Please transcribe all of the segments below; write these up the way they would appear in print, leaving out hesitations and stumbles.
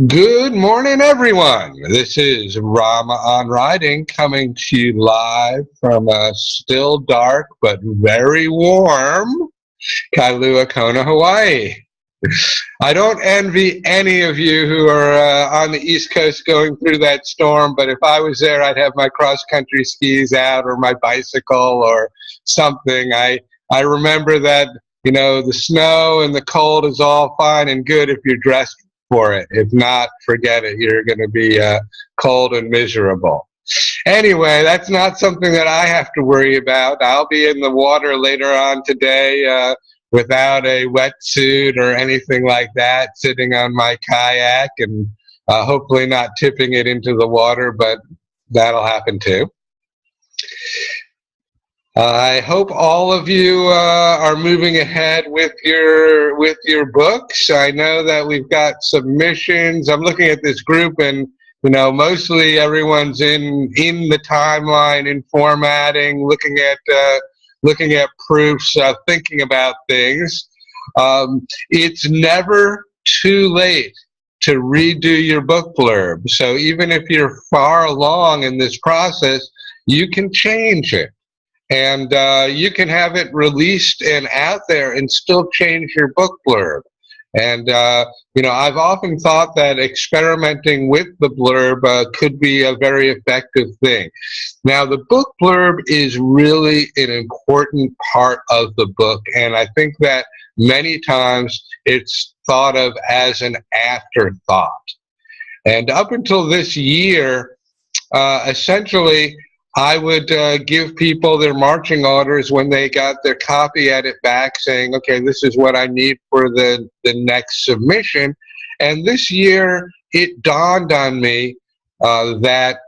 Good morning, everyone. This is Rama On Writing coming to you live from a still dark but very warm Kailua Kona, Hawaii. I don't envy any of you who are on the East Coast going through that storm, but if I was there, I'd have my cross-country skis out or my bicycle or something. I remember that, the snow and the cold is all fine and good if you're dressed for it. If not, forget it. You're going to be cold and miserable. Anyway, that's not something that I have to worry about. I'll be in the water later on today without a wetsuit or anything like that, sitting on my kayak and hopefully not tipping it into the water, but that'll happen too. I hope all of you are moving ahead with your books. I know that we've got submissions. I'm looking at this group, and mostly everyone's in the timeline, in formatting, looking at proofs, thinking about things. It's never too late to redo your book blurb. So even if you're far along in this process, you can change it. And you can have it released and out there and still change your book blurb. And, I've often thought that experimenting with the blurb could be a very effective thing. Now, the book blurb is really an important part of the book, and I think that many times it's thought of as an afterthought. And up until this year, essentially, I would give people their marching orders when they got their copy edit back saying, okay, this is what I need for the next submission. And this year, it dawned on me that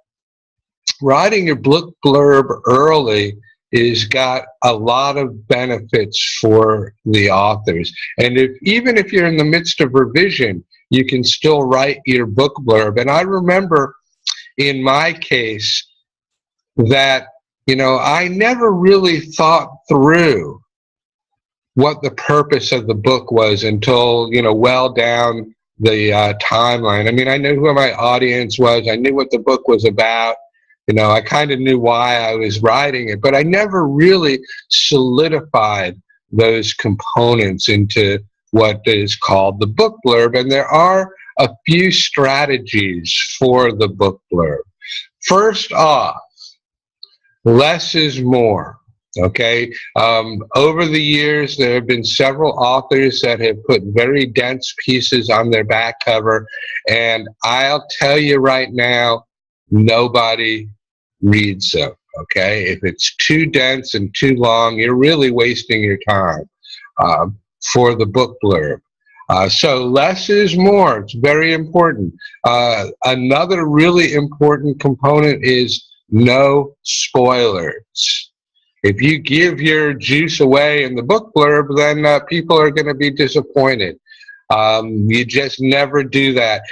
writing your book blurb early has got a lot of benefits for the authors. And even if you're in the midst of revision, you can still write your book blurb. And I remember in my case, that, I never really thought through what the purpose of the book was until, well down the timeline. I mean, I knew who my audience was. I knew what the book was about. I kind of knew why I was writing it, but I never really solidified those components into what is called the book blurb. And there are a few strategies for the book blurb. First off, less is more, okay? Over the years, there have been several authors that have put very dense pieces on their back cover, and I'll tell you right now, nobody reads them, okay? If it's too dense and too long, you're really wasting your time for the book blurb. So less is more. It's very important. Another really important component is no spoilers. If you give your juice away in the book blurb, then people are going to be disappointed. You just never do that.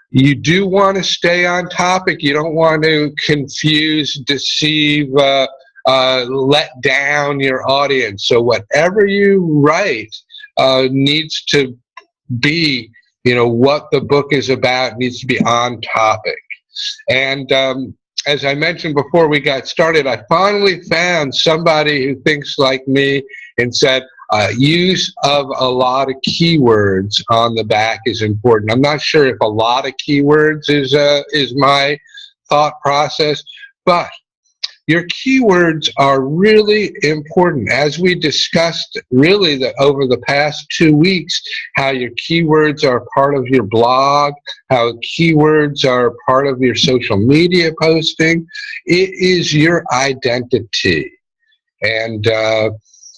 You do want to stay on topic. You don't want to confuse, deceive, let down your audience. So whatever you write needs to be, what the book is about, needs to be on topic. And as I mentioned before we got started, I finally found somebody who thinks like me and said use of a lot of keywords on the back is important. I'm not sure if a lot of keywords is my thought process, but your keywords are really important. As we discussed really over the past 2 weeks, how your keywords are part of your blog, how keywords are part of your social media posting. It is your identity. And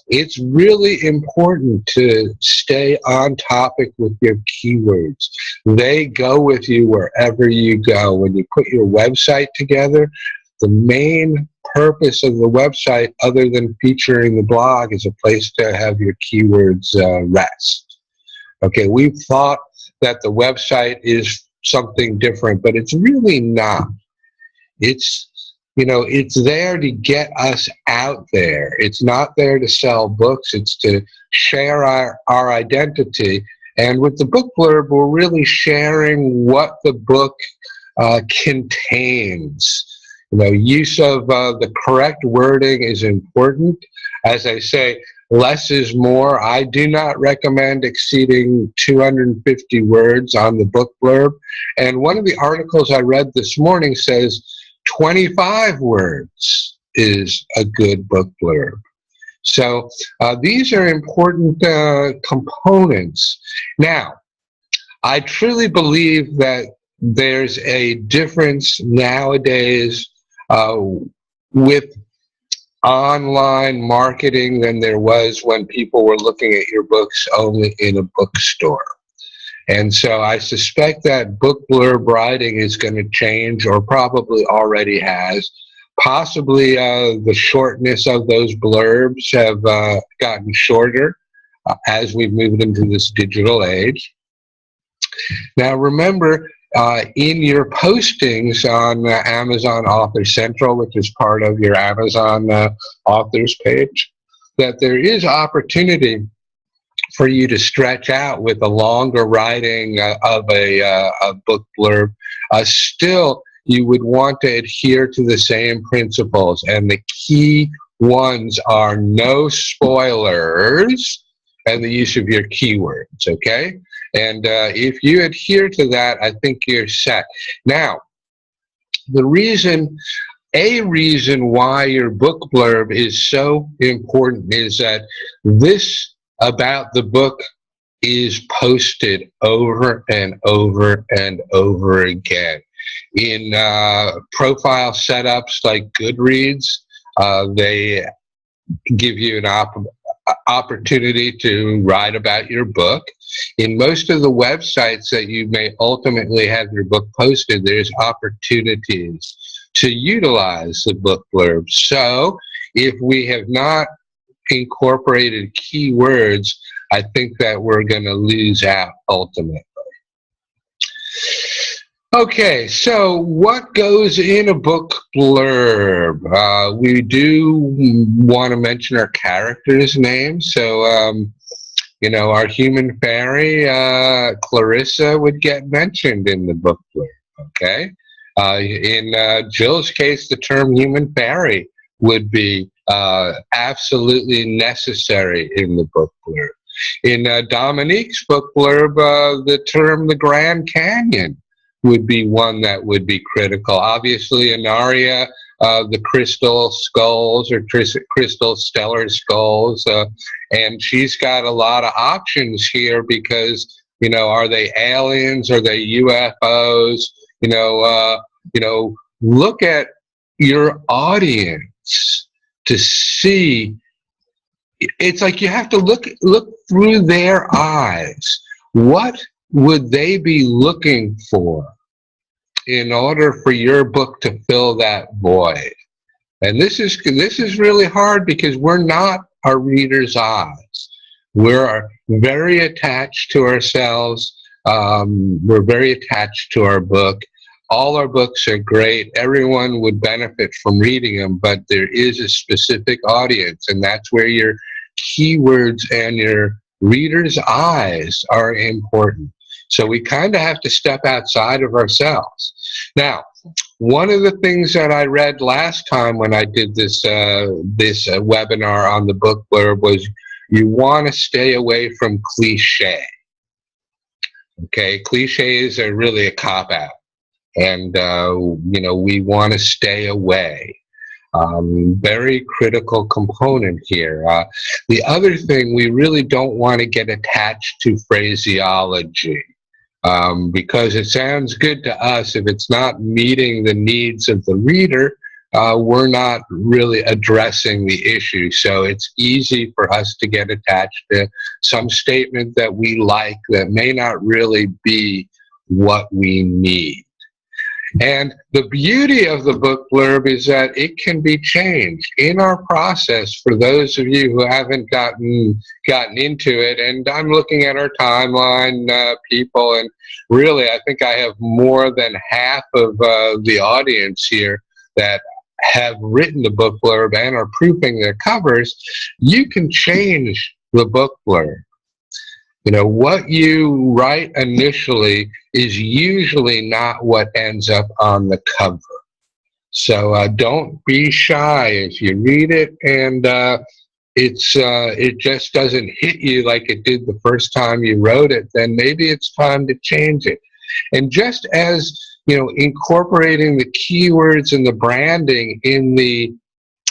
it's really important to stay on topic with your keywords. They go with you wherever you go. When you put your website together, the main purpose of the website, other than featuring the blog, is a place to have your keywords rest. Okay, we've thought that the website is something different, but it's really not. It's there to get us out there. It's not there to sell books. It's to share our identity And with the book blurb, we're really sharing what the book contains. Use of the correct wording is important. As I say, less is more. I do not recommend exceeding 250 words on the book blurb. And one of the articles I read this morning says 25 words is a good book blurb. So these are important components. Now, I truly believe that there's a difference nowadays with online marketing than there was when people were looking at your books only in a bookstore. And so I suspect that book blurb writing is going to change, or probably already has. Possibly the shortness of those blurbs have gotten shorter as we've moved into this digital age. Now remember, in your postings on Amazon Author Central, which is part of your Amazon authors page, that there is opportunity for you to stretch out with a longer writing of a book blurb. Still, you would want to adhere to the same principles, and the key ones are no spoilers and the use of your keywords, okay? And if you adhere to that, I think you're set. Now, a reason why your book blurb is so important is that this about the book is posted over and over and over again. In profile setups like Goodreads, they give you an opportunity to write about your book. In most of the websites that you may ultimately have your book posted, there's opportunities to utilize the book blurb. So if we have not incorporated keywords, I think that we're going to lose out ultimately. Okay, so what goes in a book blurb? We do want to mention our characters' names. So, our human fairy, Clarissa, would get mentioned in the book blurb, okay? In Jill's case, the term human fairy would be absolutely necessary in the book blurb. In Dominique's book blurb, the term the Grand Canyon would be one that would be critical. Obviously, in Aria, the crystal skulls or crystal stellar skulls, and she's got a lot of options here because, are they aliens? Are they UFOs? Look at your audience to see. It's like you have to look through their eyes. What would they be looking for in order for your book to fill that void? And this is really hard because we're not our readers' eyes. We're very attached to ourselves. We're very attached to our book. All our books are great. Everyone would benefit from reading them, but there is a specific audience, and that's where your keywords and your readers' eyes are important. So we kind of have to step outside of ourselves. Now, one of the things that I read last time when I did this webinar on the book blurb was you want to stay away from cliche. Okay, cliches are really a cop-out, and we want to stay away. Very critical component here. The other thing, we really don't want to get attached to phraseology. Because it sounds good to us. If it's not meeting the needs of the reader, we're not really addressing the issue. So it's easy for us to get attached to some statement that we like that may not really be what we need. And the beauty of the book blurb is that it can be changed in our process. For those of you who haven't gotten into it, and I'm looking at our timeline, people, and really I think I have more than half of the audience here that have written the book blurb and are proofing their covers. You can change the book blurb. You know, what you write initially is usually not what ends up on the cover. So don't be shy if you read it and it just doesn't hit you like it did the first time you wrote it, then maybe it's time to change it. And just as, you know, incorporating the keywords and the branding in the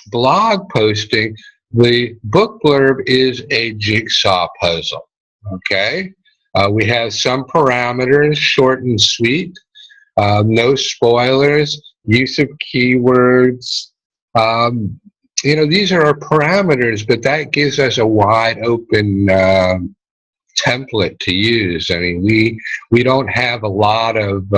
blog posting, the book blurb is a jigsaw puzzle. Okay? We have some parameters, short and sweet, no spoilers, use of keywords. You know, these are our parameters, but that gives us a wide open template to use. I mean, we don't have a lot of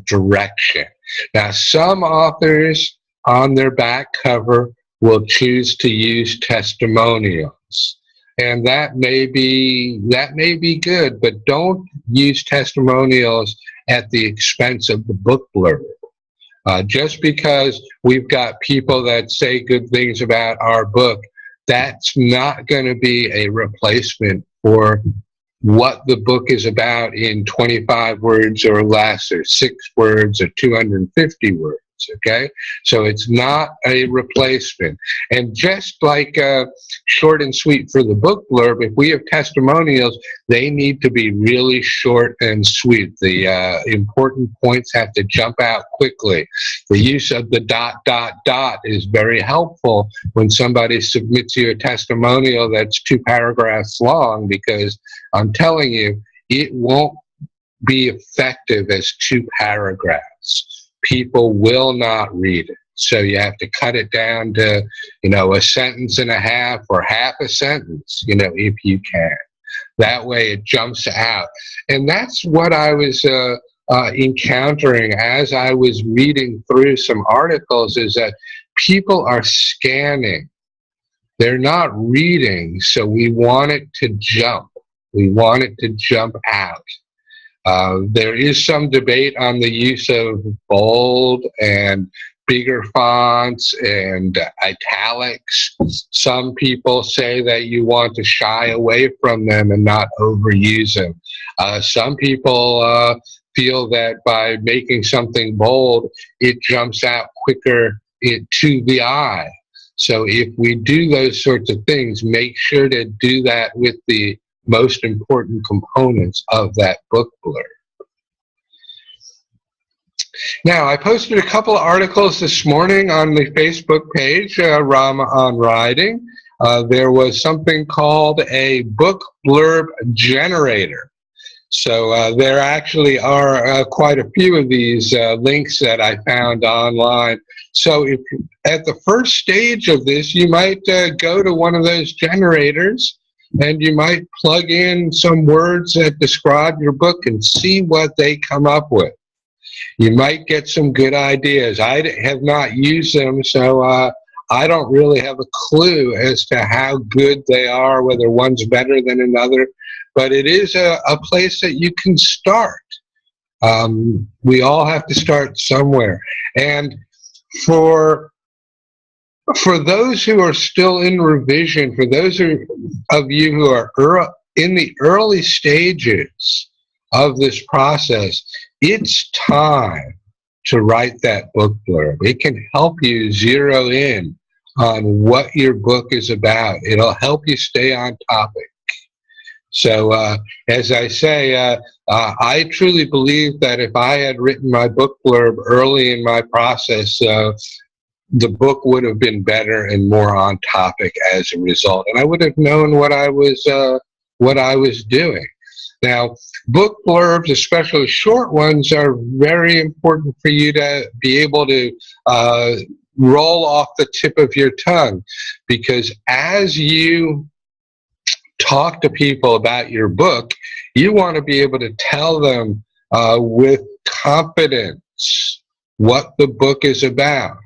direction. Now, some authors on their back cover will choose to use testimonials, and that may be good, but don't use testimonials at the expense of the book blurb. Just because we've got people that say good things about our book, that's not going to be a replacement for what the book is about in 25 words or less, or 6 words, or 250 words. Okay, so it's not a replacement. And just like short and sweet for the book blurb, if we have testimonials, they need to be really short and sweet. The important points have to jump out quickly. The use of the ... is very helpful when somebody submits you a testimonial that's 2 paragraphs long, because I'm telling you, it won't be effective as 2 paragraphs. People will not read it. So you have to cut it down to, you know, a sentence and a half or half a sentence, you know, if you can. That way it jumps out. And that's what I was encountering as I was reading through some articles, is that people are scanning. They're not reading, so we want it to jump. We want it to jump out. There is some debate on the use of bold and bigger fonts and italics. Some people say that you want to shy away from them and not overuse them. Some people feel that by making something bold, it jumps out quicker to the eye. So if we do those sorts of things, make sure to do that with the most important components of that book blurb. Now, I posted a couple of articles this morning on the Facebook page, Rama On Writing. There was something called a book blurb generator. So there actually are quite a few of these links that I found online. So if at the first stage of this, you might go to one of those generators, and you might plug in some words that describe your book and see what they come up with. You might get some good ideas. I have not used them, so I don't really have a clue as to how good they are, whether one's better than another. But it is a place that you can start. We all have to start somewhere. And for those who are still in revision, for those of you who are in the early stages of this process, it's time to write that book blurb. It can help you zero in on what your book is about. It'll help you stay on topic. So as I say, I truly believe that if I had written my book blurb early in my process, the book would have been better and more on topic as a result, and I would have known what I was doing. Now, book blurbs, especially short ones, are very important for you to be able to roll off the tip of your tongue, because as you talk to people about your book, you want to be able to tell them with confidence what the book is about.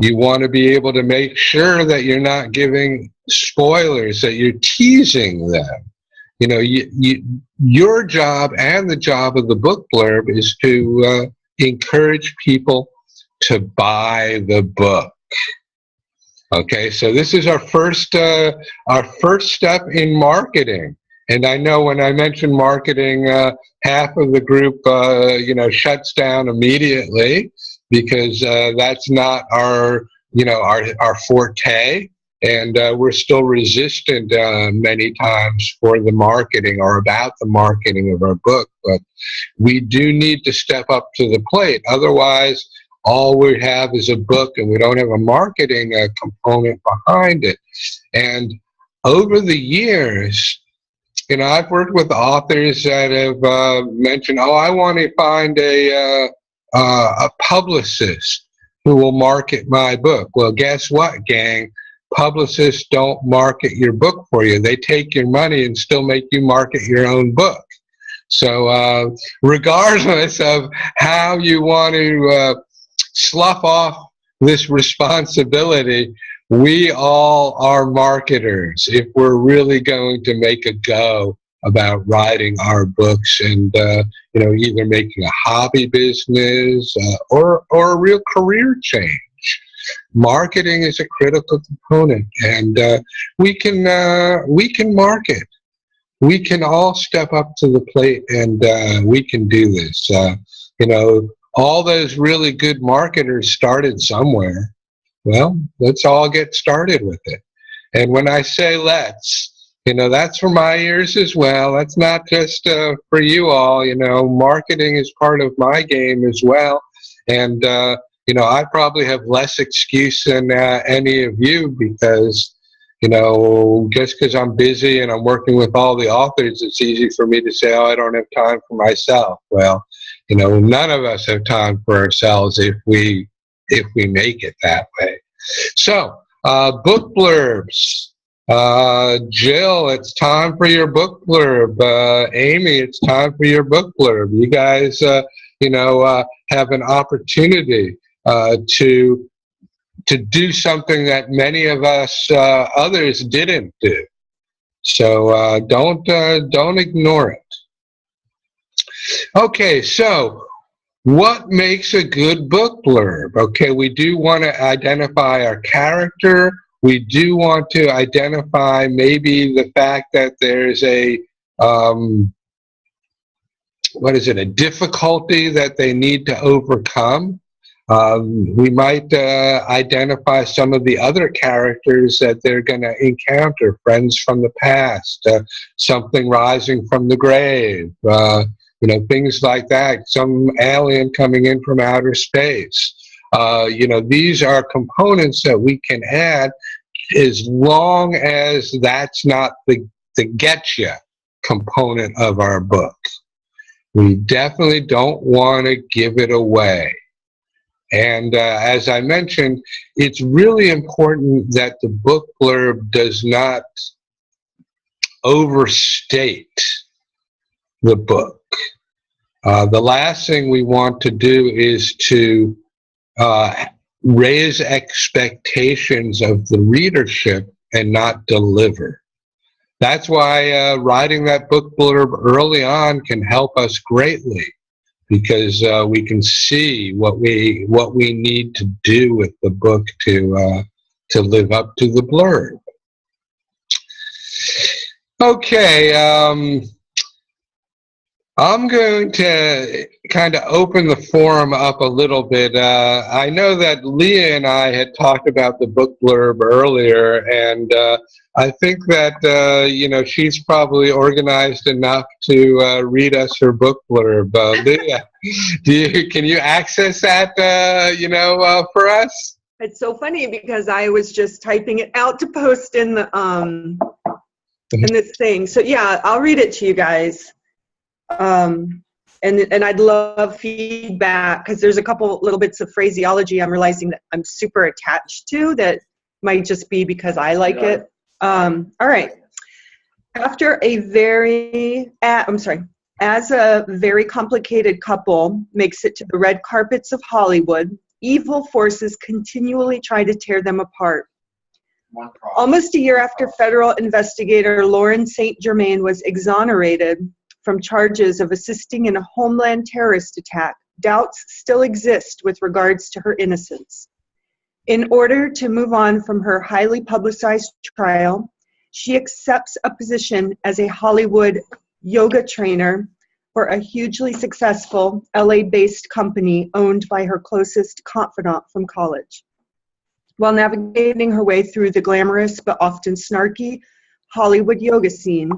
You want to be able to make sure that you're not giving spoilers, that you're teasing them. You know, your job and the job of the book blurb is to encourage people to buy the book. Okay, so this is our first step in marketing. And I know when I mention marketing, half of the group, shuts down immediately because that's not our forte, and we're still resistant many times for the marketing or about the marketing of our book. But we do need to step up to the plate. Otherwise, all we have is a book and we don't have a marketing component behind it. And over the years, I've worked with authors that have mentioned, oh, I want to find a publicist who will market my book. Well, guess what, gang? Publicists don't market your book for you. They take your money and still make you market your own book. So regardless of how you want to slough off this responsibility, we all are marketers if we're really going to make a go about writing our books and either making a hobby business or a real career change. Marketing is a critical component, and we can market. We can all step up to the plate, and we can do this. All those really good marketers started somewhere. Well, let's all get started with it. And when I say let's, that's for my ears as well. That's not just for you all. Marketing is part of my game as well. And, I probably have less excuse than any of you because, just because I'm busy and I'm working with all the authors, it's easy for me to say, oh, I don't have time for myself. Well, none of us have time for ourselves if we make it that way. So, book blurbs. Jill, it's time for your book blurb. Amy, it's time for your book blurb. You guys, have an opportunity to do something that many of us others didn't do. So don't ignore it. Okay, so what makes a good book blurb? Okay, we do want to identify our character. We do want to identify maybe the fact that there's a difficulty that they need to overcome. We might identify some of the other characters that they're going to encounter, friends from the past, something rising from the grave, things like that, some alien coming in from outer space. These are components that we can add as long as that's not the getcha component of our book. We definitely don't want to give it away. And as I mentioned, it's really important that the book blurb does not overstate the book. The last thing we want to do is to raise expectations of the readership and not deliver. That's why writing that book blurb early on can help us greatly, because we can see what we need to do with the book to live up to the blurb. Okay, I'm going to kind of open the forum up a little bit. I know that Leah and I had talked about the book blurb earlier, and I think that she's probably organized enough to read us her book blurb. Leah, can you access that for us? It's so funny because I was just typing it out to post in the in this thing. So yeah, I'll read it to you guys. And I'd love feedback because there's a couple little bits of phraseology I'm realizing that I'm super attached to that might just be because I like it. All right. As a very complicated couple makes it to the red carpets of Hollywood, evil forces continually try to tear them apart. Almost a year after federal investigator Lauren St. Germain was exonerated from charges of assisting in a homeland terrorist attack, doubts still exist with regards to her innocence. In order to move on from her highly publicized trial, she accepts a position as a Hollywood yoga trainer for a hugely successful LA-based company owned by her closest confidant from college. While navigating her way through the glamorous but often snarky Hollywood yoga scene,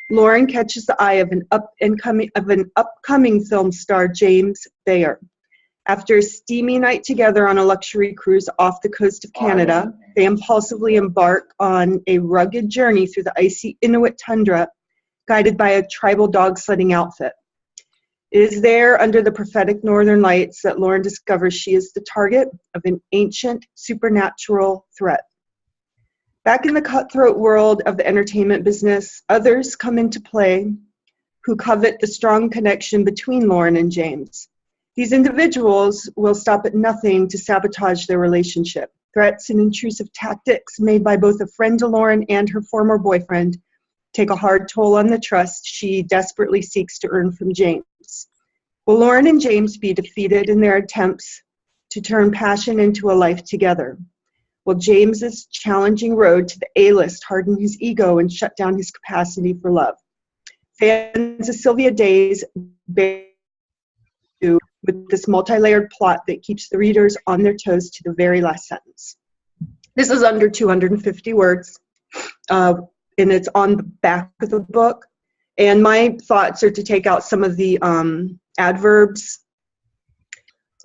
Lauren catches the eye of an upcoming film star, James Bayer. After a steamy night together on a luxury cruise off the coast of Canada, they impulsively embark on a rugged journey through the icy Inuit tundra, guided by a tribal dog sledding outfit. It is there, under the prophetic northern lights, that Lauren discovers she is the target of an ancient supernatural threat. Back in the cutthroat world of the entertainment business, others come into play who covet the strong connection between Lauren and James. These individuals will stop at nothing to sabotage their relationship. Threats and intrusive tactics made by both a friend to Lauren and her former boyfriend take a hard toll on the trust she desperately seeks to earn from James. Will Lauren and James be defeated in their attempts to turn passion into a life together? Will James's challenging road to the A-list harden his ego and shut down his capacity for love? Fans of Sylvia Day's with this multi-layered plot that keeps the readers on their toes to the very last sentence. This is under 250 words, and it's on the back of the book. And my thoughts are to take out some of the adverbs.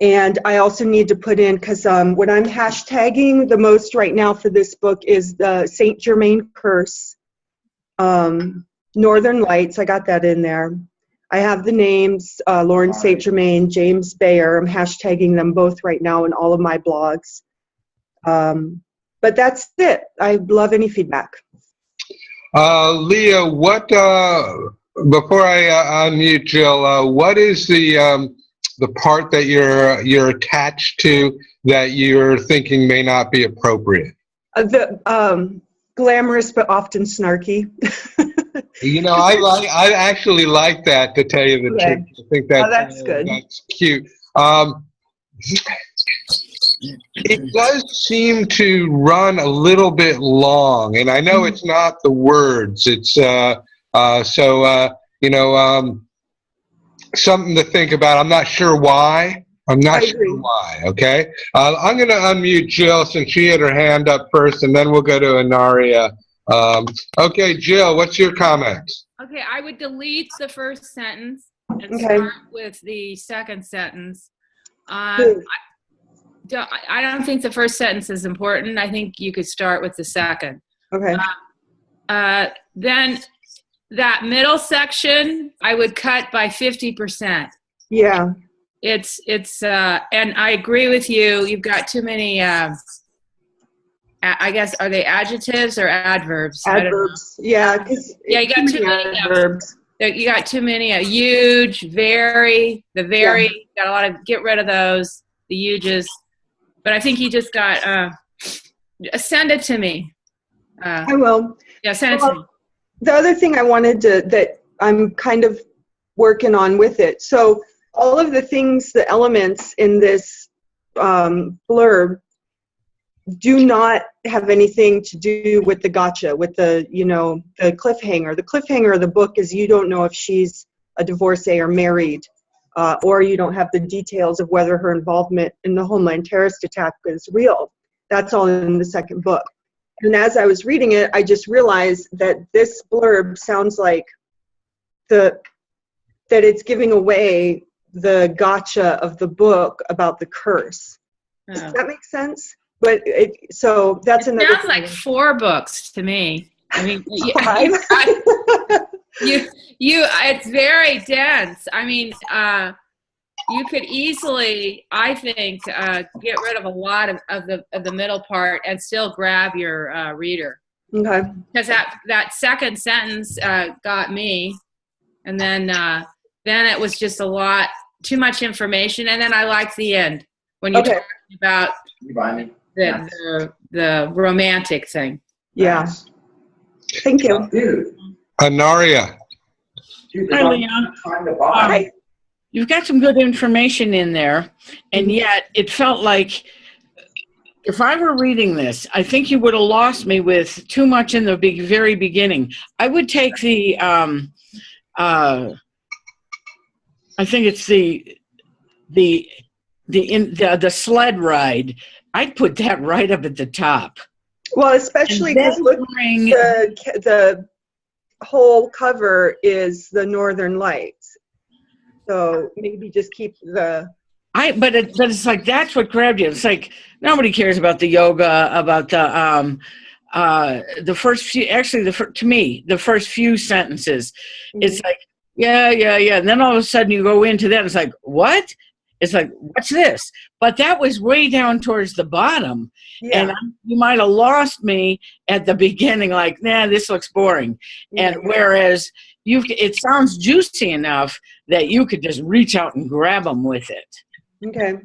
And I also need to put in, because what I'm hashtagging the most right now for this book is the Saint Germain Curse, Northern Lights. I got that in there. I have the names, Lauren St. Germain, James Bayer. I'm hashtagging them both right now in all of my blogs. But that's it. I love any feedback. Leah, what, before I unmute Jill, what is the part that you're attached to that you're thinking may not be appropriate? The glamorous but often snarky. You know, I actually like that, to tell you the truth. I think that's good. That's cute. It does seem to run a little bit long, and I know it's not the words. It's something to think about. I'm not sure why. Okay. I'm going to unmute Jill since she had her hand up first, and then we'll go to Anaria. Okay, Jill, what's your comment? Okay, I would delete the first sentence and start with the second sentence. I don't think the first sentence is important. I think you could start with the second. Okay. Then that middle section, I would cut by 50%. Yeah. It's and I agree with you. You've got too many, I guess, are they adjectives or adverbs? Adverbs. Yeah. Yeah, you got too many adverbs. You got too many. Huge, very, the very, got a lot of, get rid of those, the huges. But I think you just got, send it to me. I will. Yeah, send it to me. The other thing I wanted to, that I'm kind of working on with it. So all of the things, the elements in this blurb do not have anything to do with the gotcha, with the, the cliffhanger. The cliffhanger of the book is you don't know if she's a divorcee or married, or you don't have the details of whether her involvement in the Homeland terrorist attack is real. That's all in the second book. And as I was reading it, I just realized that this blurb sounds like that it's giving away the gotcha of the book about the curse. Does that make sense? But so that's another. Sounds like 4 books to me. I mean, it's very dense. I mean, you could easily, I think, get rid of a lot of the middle part and still grab your reader. Okay. Because that second sentence got me, and then it was just a lot, too much information, and then I liked the end when you're talking about the romantic thing. Yeah. Thank you. Anaria. Hi, Leon. Hi. You've got some good information in there, and yet it felt like if I were reading this, I think you would have lost me with too much in the very beginning. I would take the, I think it's the sled ride. I'd put that right up at the top. Well, especially because look, the whole cover is the Northern Lights. So maybe just keep the. But it's like that's what grabbed you. It's like nobody cares about the yoga, about the first few. Actually, to me, the first few sentences, it's like yeah, and then all of a sudden you go into that. It's like what? It's like what's this? But that was way down towards the bottom, and you might have lost me at the beginning. Like, nah, this looks boring. And whereas it sounds juicy enough that you could just reach out and grab them with it. Okay.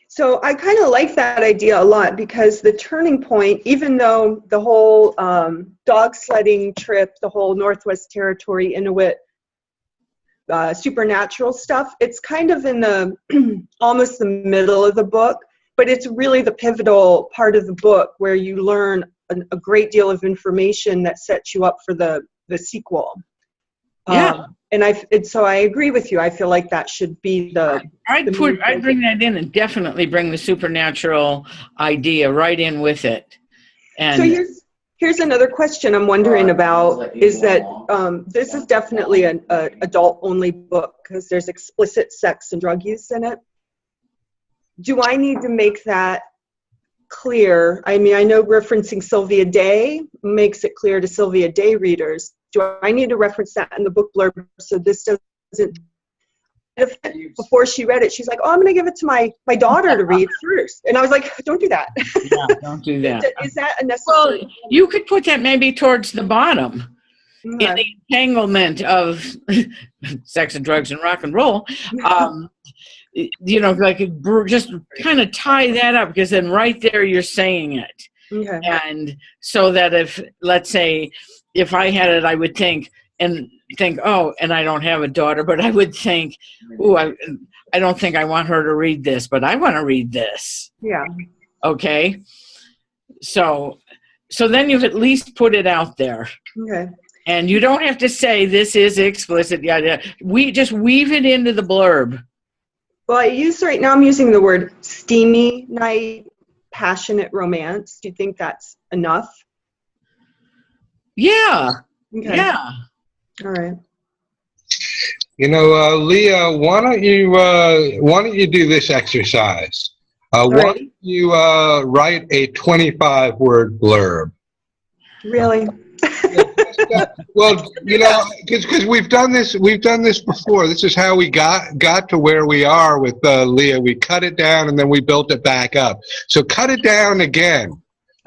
So I kind of like that idea a lot because the turning point, even though the whole dog sledding trip, the whole Northwest Territory, Inuit, supernatural stuff, it's kind of in the almost the middle of the book, but it's really the pivotal part of the book where you learn a great deal of information that sets you up for the sequel. Yeah. And so I agree with you. I feel like that should be I'd bring that in and definitely bring the supernatural idea right in with it. And so here's another question I'm wondering about is that this is definitely an adult-only book because there's explicit sex and drug use in it. Do I need to make that clear? I mean, I know referencing Sylvia Day makes it clear to Sylvia Day readers. Do I need to reference that in the book blurb so this doesn't? Before she read it, she's like, "Oh, I'm going to give it to my daughter to read first," and I was like, "Don't do that." Yeah, don't do that. Is that a necessary? Well, you could put that maybe towards the bottom in the entanglement of sex and drugs and rock and roll. You know, like just kind of tie that up because then right there you're saying it. Okay. And so that if, let's say, if I had it, I would think, oh, and I don't have a daughter, but I would think, oh, I don't think I want her to read this, but I want to read this. Yeah. Okay. So then you've at least put it out there. Okay. And you don't have to say this is explicit. Yeah. We just weave it into the blurb. Well, right now I'm using the word steamy night, passionate romance. Do you think that's enough? Yeah. Okay. Yeah. All right. You know, Leah, why don't you do this exercise? Why don't you write a 25-word blurb? Really? Well, you know, because we've done this before. This is how we got to where we are with Leah. We cut it down and then we built it back up. So cut it down again,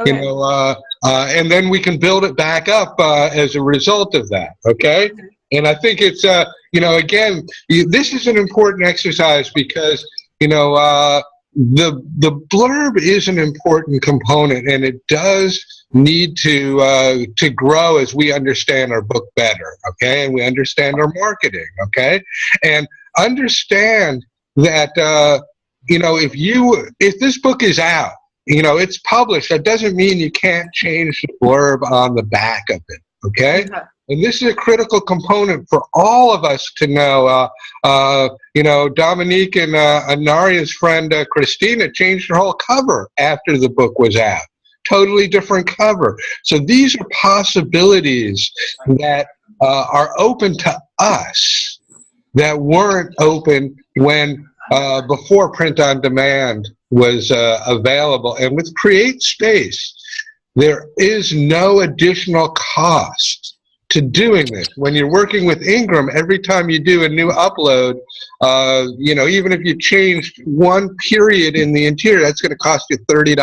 you know, and then we can build it back up as a result of that. Okay. And I think it's you know, again, this is an important exercise because you know the blurb is an important component, and it does need to grow as we understand our book better, okay, and we understand our marketing, okay, and understand that you know, if this book is out, you know, it's published, that doesn't mean you can't change the blurb on the back of it, okay. And this is a critical component for all of us to know. You know, Dominique and Anaria's friend Christina changed her whole cover after the book was out. Totally different cover. So these are possibilities that are open to us that weren't open when before print on demand was available. And with Create Space, there is no additional cost to doing this. When you're working with Ingram, every time you do a new upload, you know, even if you changed one period in the interior, that's going to cost you $30.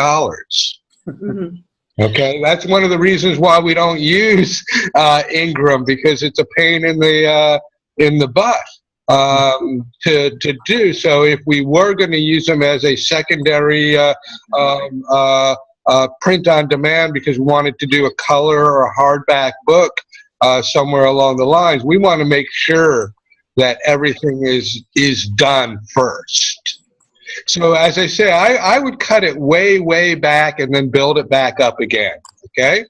Mm-hmm. Okay, that's one of the reasons why we don't use Ingram, because it's a pain in the butt to do. So if we were going to use them as a secondary print on demand because we wanted to do a color or a hardback book somewhere along the lines, we want to make sure that everything is done first. So as I say, I would cut it way, way back and then build it back up again, okay?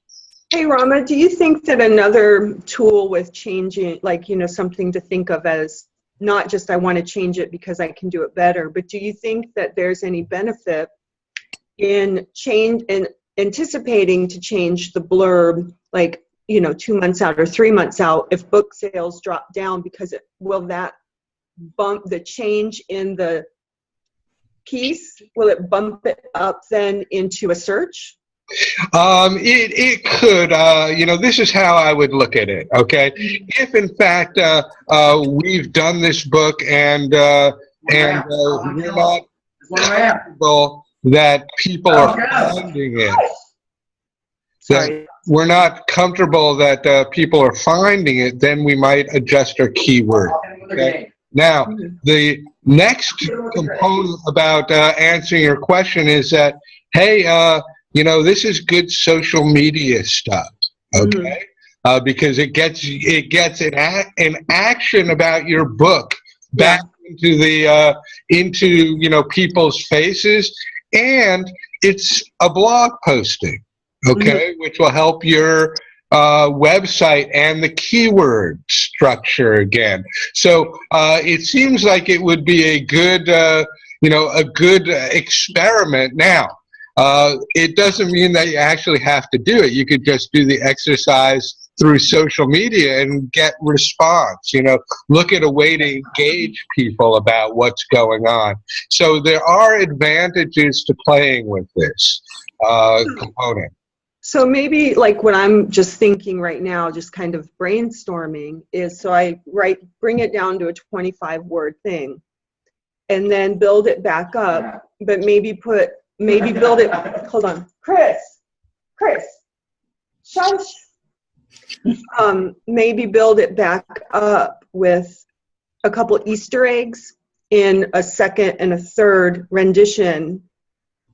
Hey, Rama, do you think that another tool with changing, like, you know, something to think of as not just I want to change it because I can do it better, but do you think that there's any benefit in anticipating to change the blurb, like, you know, 2 months out or 3 months out, if book sales drop down, because will that bump the change in the piece? Will it bump it up then into a search? It could, you know, this is how I would look at it, okay? If in fact we've done this book and we're not comfortable that people are finding it, that we're not comfortable that people are finding it, then we might adjust our keyword, okay? Now, the next component about answering your question is that, hey, you know, this is good social media stuff, okay? Because it gets an action about your book back into the you know, people's faces, and it's a blog posting, okay, which will help your website and the keyword structure again. So it seems like it would be a good, you know, a good experiment. Now, it doesn't mean that you actually have to do it. You could just do the exercise through social media and get response, you know, look at a way to engage people about what's going on. So there are advantages to playing with this component. So maybe like what I'm just thinking right now, just kind of brainstorming, is so I bring it down to a 25-word thing and then build it back up, but maybe build it, hold on, Chris, shush. Maybe build it back up with a couple Easter eggs in a second and a third rendition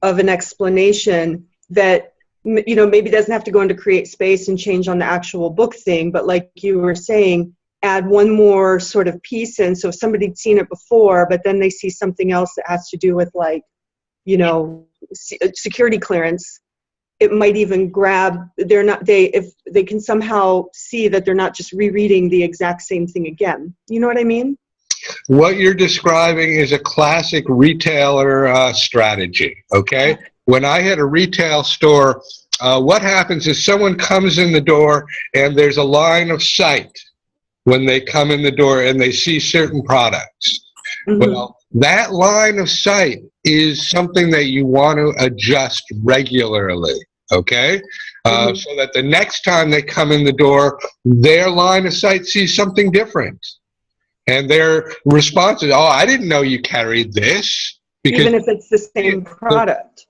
of an explanation that, you know, maybe doesn't have to go into create space and change on the actual book thing, but like you were saying, add one more sort of piece in. So if somebody'd seen it before, but then they see something else that has to do with, like, you know, security clearance, it might even grab, if they can somehow see that they're not just rereading the exact same thing again. You know what I mean? What you're describing is a classic retailer strategy, okay? When I had a retail store, what happens is someone comes in the door and there's a line of sight when they come in the door and they see certain products. Well, that line of sight is something that you want to adjust regularly, okay? So that the next time they come in the door, their line of sight sees something different. And their response is, oh, I didn't know you carried this. Because even if it's the same product.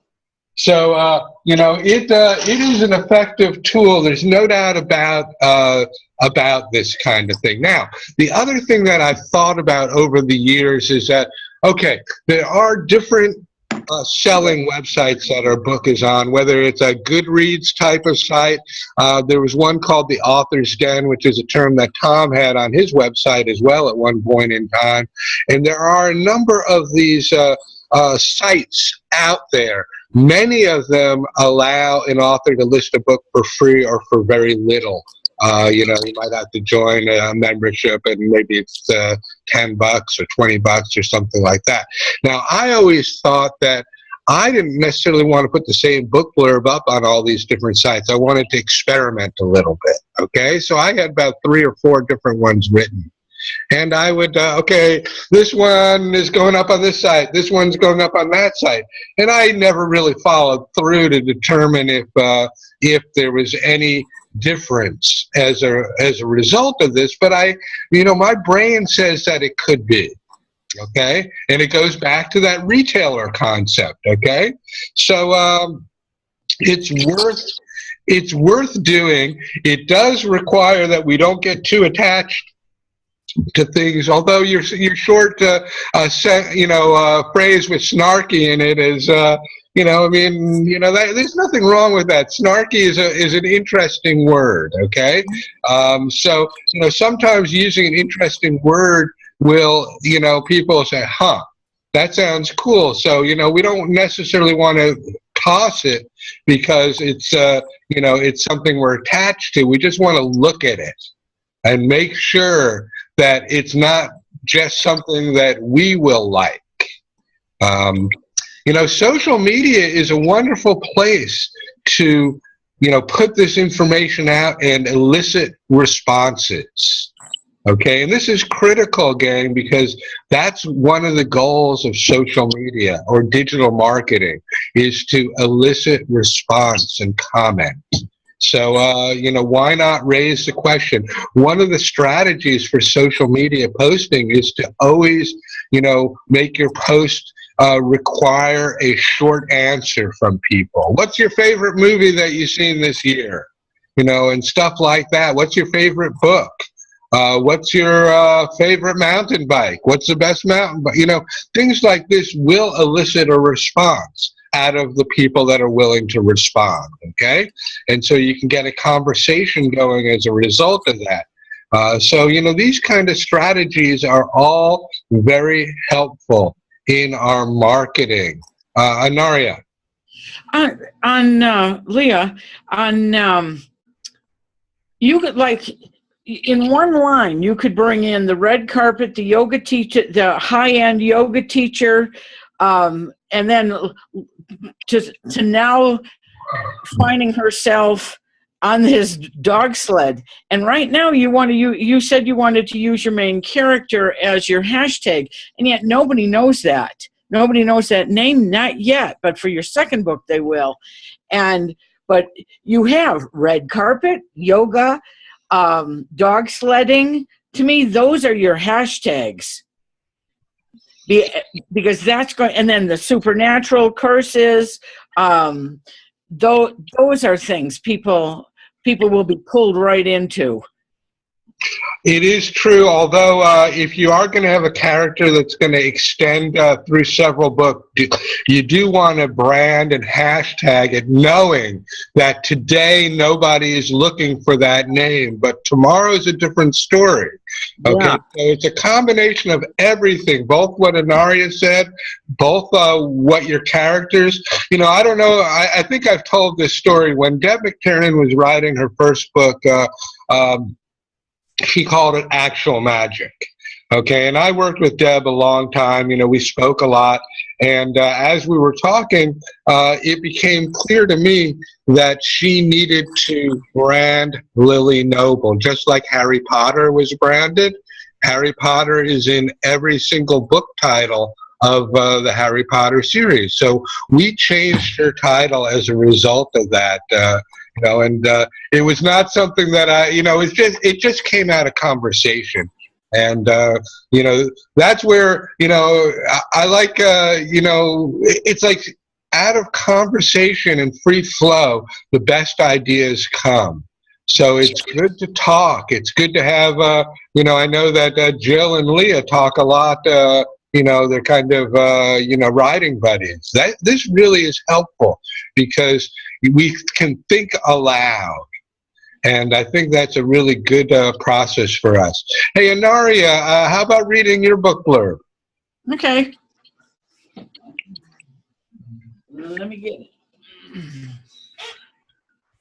So, you know, it is an effective tool. There's no doubt about this kind of thing. Now, the other thing that I've thought about over the years is that, okay, there are different selling websites that our book is on, whether it's a Goodreads type of site. There was one called the Author's Den, which is a term that Tom had on his website as well at one point in time. And there are a number of these sites out there. Many of them allow an author to list a book for free or for very little. You know, you might have to join a membership, and maybe it's $10 or $20 or something like that. Now, I always thought that I didn't necessarily want to put the same book blurb up on all these different sites. I wanted to experiment a little bit, okay? So I had about 3 or 4 different ones written. And I would, okay, this one is going up on this site, this one's going up on that site. And I never really followed through to determine if there was any difference as a result of this. But you know, my brain says that it could be, okay? And it goes back to that retailer concept, okay? So it's worth doing. It does require that we don't get too attached to things, although your short you know, phrase with snarky in it is you know, I mean, you know, there's nothing wrong with that. Snarky is an interesting word, okay? So, you know, sometimes using an interesting word will, you know, people say, huh, that sounds cool. So, we don't necessarily want to toss it because it's, it's something we're attached to. We just want to look at it and make sure that it's not just something that we will like. Social media is a wonderful place to, put this information out and elicit responses. Okay, and this is critical, gang, because that's one of the goals of social media or digital marketing, is to elicit response and comment. So, why not raise the question? One of the strategies for social media posting is to always, make your post require a short answer from people. What's your favorite movie that you've seen this year? And stuff like that. What's your favorite book? What's your favorite mountain bike? What's the best mountain bike? Things like this will elicit a response out of the people that are willing to respond, okay? And so you can get a conversation going as a result of that. So, these kind of strategies are all very helpful in our marketing. Anaria. Leah, you could, in one line, you could bring in the red carpet, the yoga teacher, the high-end yoga teacher, and then to now finding herself on his dog sled. And right now you said you wanted to use your main character as your hashtag, and yet nobody knows that. Nobody knows that name, not yet, but for your second book they will. But you have red carpet, yoga, dog sledding. To me, those are your hashtags. Because that's going, and then the supernatural curses, those are things people will be pulled right into. It is true, although if you are going to have a character that's going to extend through several books, you do want to brand and hashtag it, knowing that today nobody is looking for that name, but tomorrow is a different story. Okay, yeah. So it's a combination of everything, both what Anaria said, both what your characters, I don't know, I think I've told this story. When Deb McTiernan was writing her first book, she called it Actual Magic. Okay, and I worked with Deb a long time. We spoke a lot. And as we were talking, it became clear to me that she needed to brand Lily Noble, just like Harry Potter was branded. Harry Potter is in every single book title of the Harry Potter series. So we changed her title as a result of that. And it was not something that it just came out of conversation. And, that's where, I like, it's like out of conversation and free flow, the best ideas come. So it's good to talk. It's good to have, I know that Jill and Leah talk a lot, they're kind of, writing buddies. This really is helpful because we can think aloud. And I think that's a really good process for us. Hey, Anaria, how about reading your book blurb? Okay. Let me get it.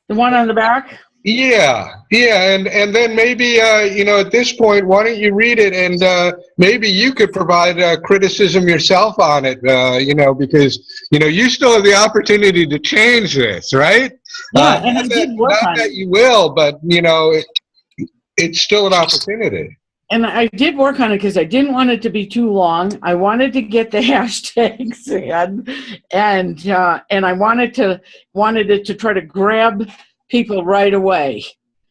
The one on the back? Yeah, and then maybe, at this point, why don't you read it, and maybe you could provide criticism yourself on it, because, you still have the opportunity to change this, right? Yeah, and I did work on it. Not that you will, but, it's still an opportunity. And I did work on it because I didn't want it to be too long. I wanted to get the hashtags and I wanted it to try to grab people right away,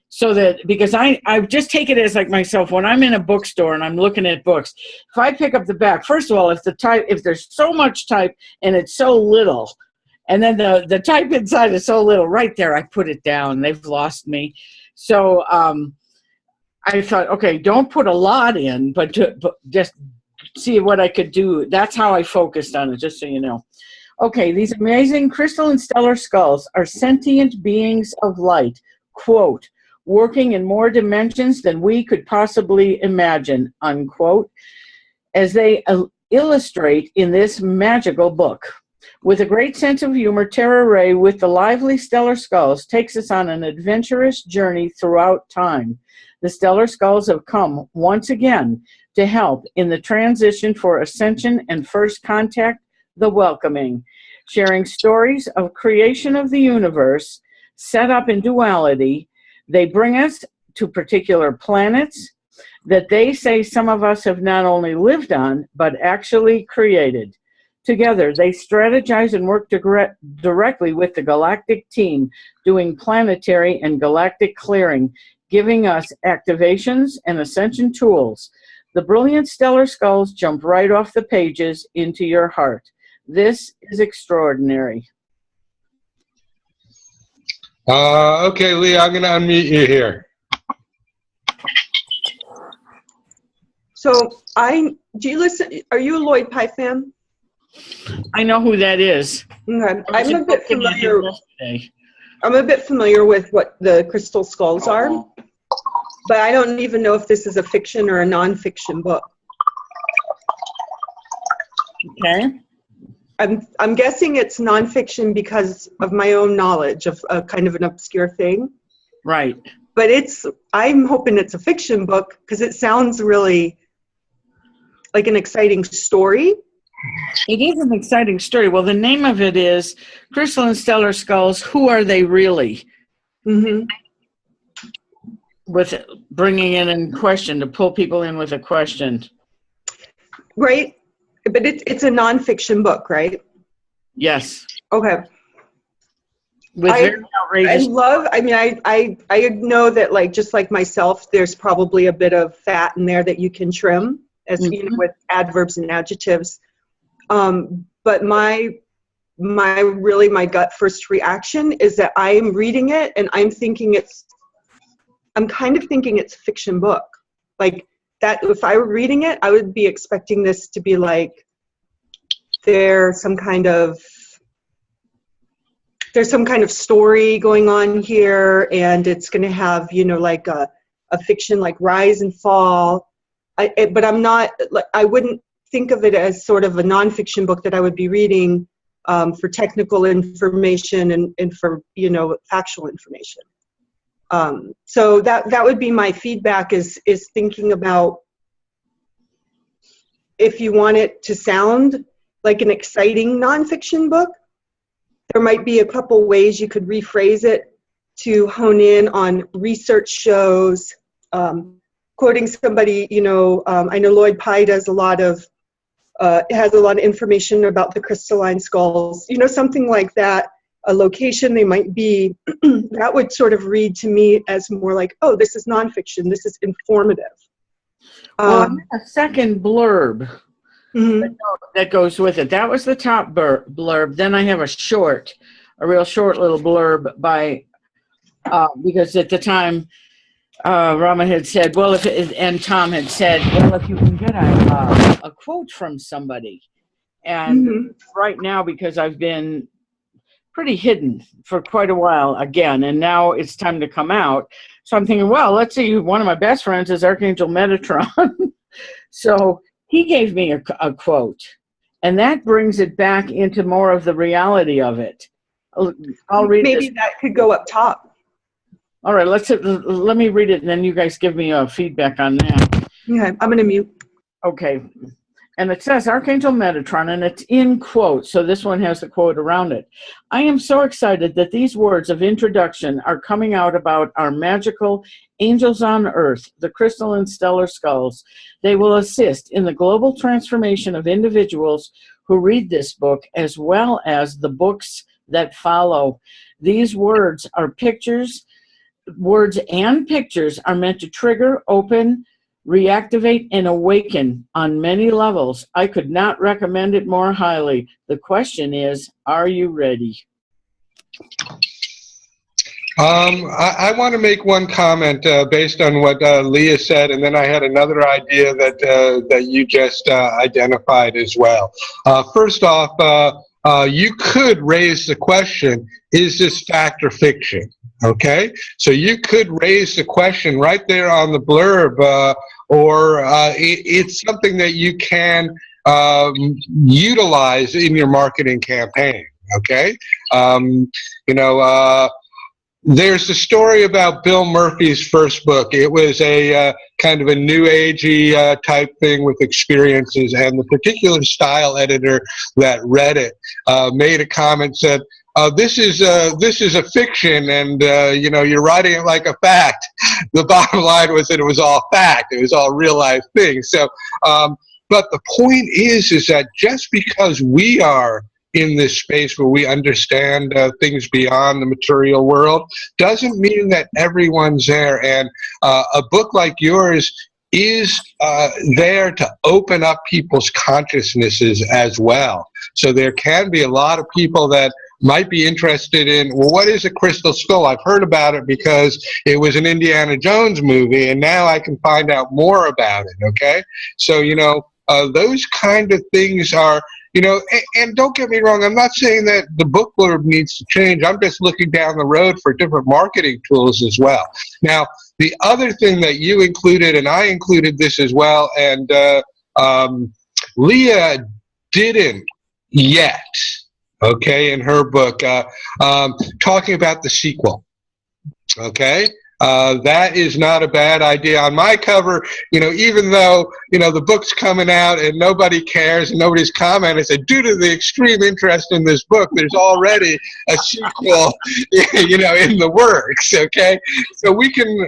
so that, because I just take it as like myself, when I'm in a bookstore and I'm looking at books, if I pick up the back, first of all, if there's so much type and it's so little, and then the type inside is so little, right there I put it down. They've lost me. So I thought, okay, don't put a lot in, but just see what I could do. That's how I focused on it, just so you know. Okay, these amazing crystal and stellar skulls are sentient beings of light, quote, working in more dimensions than we could possibly imagine, unquote. As they illustrate in this magical book. With a great sense of humor, Tara Ray, with the lively Stellar Skulls, takes us on an adventurous journey throughout time. The Stellar Skulls have come once again to help in the transition for ascension and first contact, the welcoming, sharing stories of creation of the universe set up in duality. They bring us to particular planets that they say some of us have not only lived on, but actually created. Together, they strategize and work directly with the galactic team, doing planetary and galactic clearing, giving us activations and ascension tools. The brilliant Stellar Skulls jump right off the pages into your heart. This is extraordinary. Okay, Lee, I'm going to unmute you here. So do you listen? Are you a Lloyd Pye fan? I know who that is. Okay. I'm a bit familiar. I'm a bit familiar with what the Crystal Skulls are, but I don't even know if this is a fiction or a nonfiction book. Okay. I'm guessing it's nonfiction because of my own knowledge of a kind of an obscure thing. Right. But I'm hoping it's a fiction book because it sounds really like an exciting story. It is an exciting story. Well, the name of it is Crystal and Stellar Skulls, Who Are They Really? Mm-hmm. With bringing in question, to pull people in with a question. Right. But it's a nonfiction book, right? Yes. Okay. With very outrageous. I know that, like, just like myself, there's probably a bit of fat in there that you can trim, as you know, with adverbs and adjectives. But my gut first reaction is that I'm reading it and I'm kind of thinking it's a fiction book. Like that, if I were reading it, I would be expecting this to be like, there's some kind of story going on here, and it's going to have, like a fiction like rise and fall. But I'm not, like, I wouldn't think of it as sort of a nonfiction book that I would be reading for technical information and for, factual information. So that would be my feedback is thinking about if you want it to sound like an exciting nonfiction book, there might be a couple ways you could rephrase it to hone in on research shows, quoting somebody, I know Lloyd Pye does a lot of, has a lot of information about the crystalline skulls, something like that, a location they might be, that would sort of read to me as more like, oh, this is nonfiction, this is informative. Well, I have a second blurb that goes with it. That was the top blurb. Then I have a real short little blurb by, because at the time, Rama had said, and Tom had said, well, if you can get a quote from somebody. And right now, because I've been pretty hidden for quite a while again, and now it's time to come out. So I'm thinking, well, let's see, one of my best friends is Archangel Metatron. So he gave me a quote, and that brings it back into more of the reality of it. I'll read Maybe that could go up top. All right, let me read it, and then you guys give me feedback on that. Okay, I'm going to mute. Okay, and it says Archangel Metatron, and it's in quotes, so this one has the quote around it. I am so excited that these words of introduction are coming out about our magical angels on earth, the crystal and stellar skulls. They will assist in the global transformation of individuals who read this book, as well as the books that follow. These words and pictures are meant to trigger, open, reactivate, and awaken on many levels. I could not recommend it more highly. The question is, are you ready? I want to make one comment based on what Leah said, and then I had another idea that you just identified as well. First off, you could raise the question, is this fact or fiction? Okay, so you could raise the question right there on the blurb, or it's something that you can utilize in your marketing campaign. Okay, there's a story about Bill Murphy's first book. It was a kind of a new agey type thing with experiences, and the particular style editor that read it made a comment, said, this is a fiction, and you're writing it like a fact. The bottom line was that it was all fact. It was all real life things. So, but the point is that just because we are in this space where we understand things beyond the material world doesn't mean that everyone's there. And a book like yours is there to open up people's consciousnesses as well. So there can be a lot of people that might be interested in, well, what is a crystal skull? I've heard about it because it was an Indiana Jones movie, and now I can find out more about it, okay? So, those kind of things are, and don't get me wrong, I'm not saying that the book blurb needs to change. I'm just looking down the road for different marketing tools as well. Now, the other thing that you included, and I included this as well, and Leah didn't yet, okay, in her book, talking about the sequel, okay? That is not a bad idea. On my cover, even though, the book's coming out and nobody cares and nobody's commented, I said, due to the extreme interest in this book, there's already a sequel, in the works, okay? So we can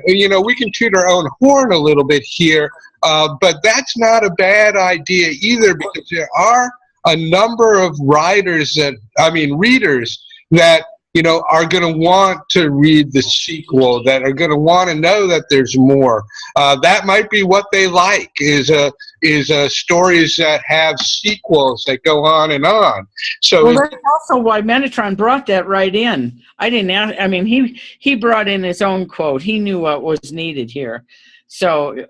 toot our own horn a little bit here, but that's not a bad idea either, because there are a number of readers that are going to want to read the sequel, that are going to want to know that there's more. That might be what they like, is stories that have sequels that go on and on. So that's also why Metatron brought that right in. I didn't ask. I mean, he brought in his own quote. He knew what was needed here. So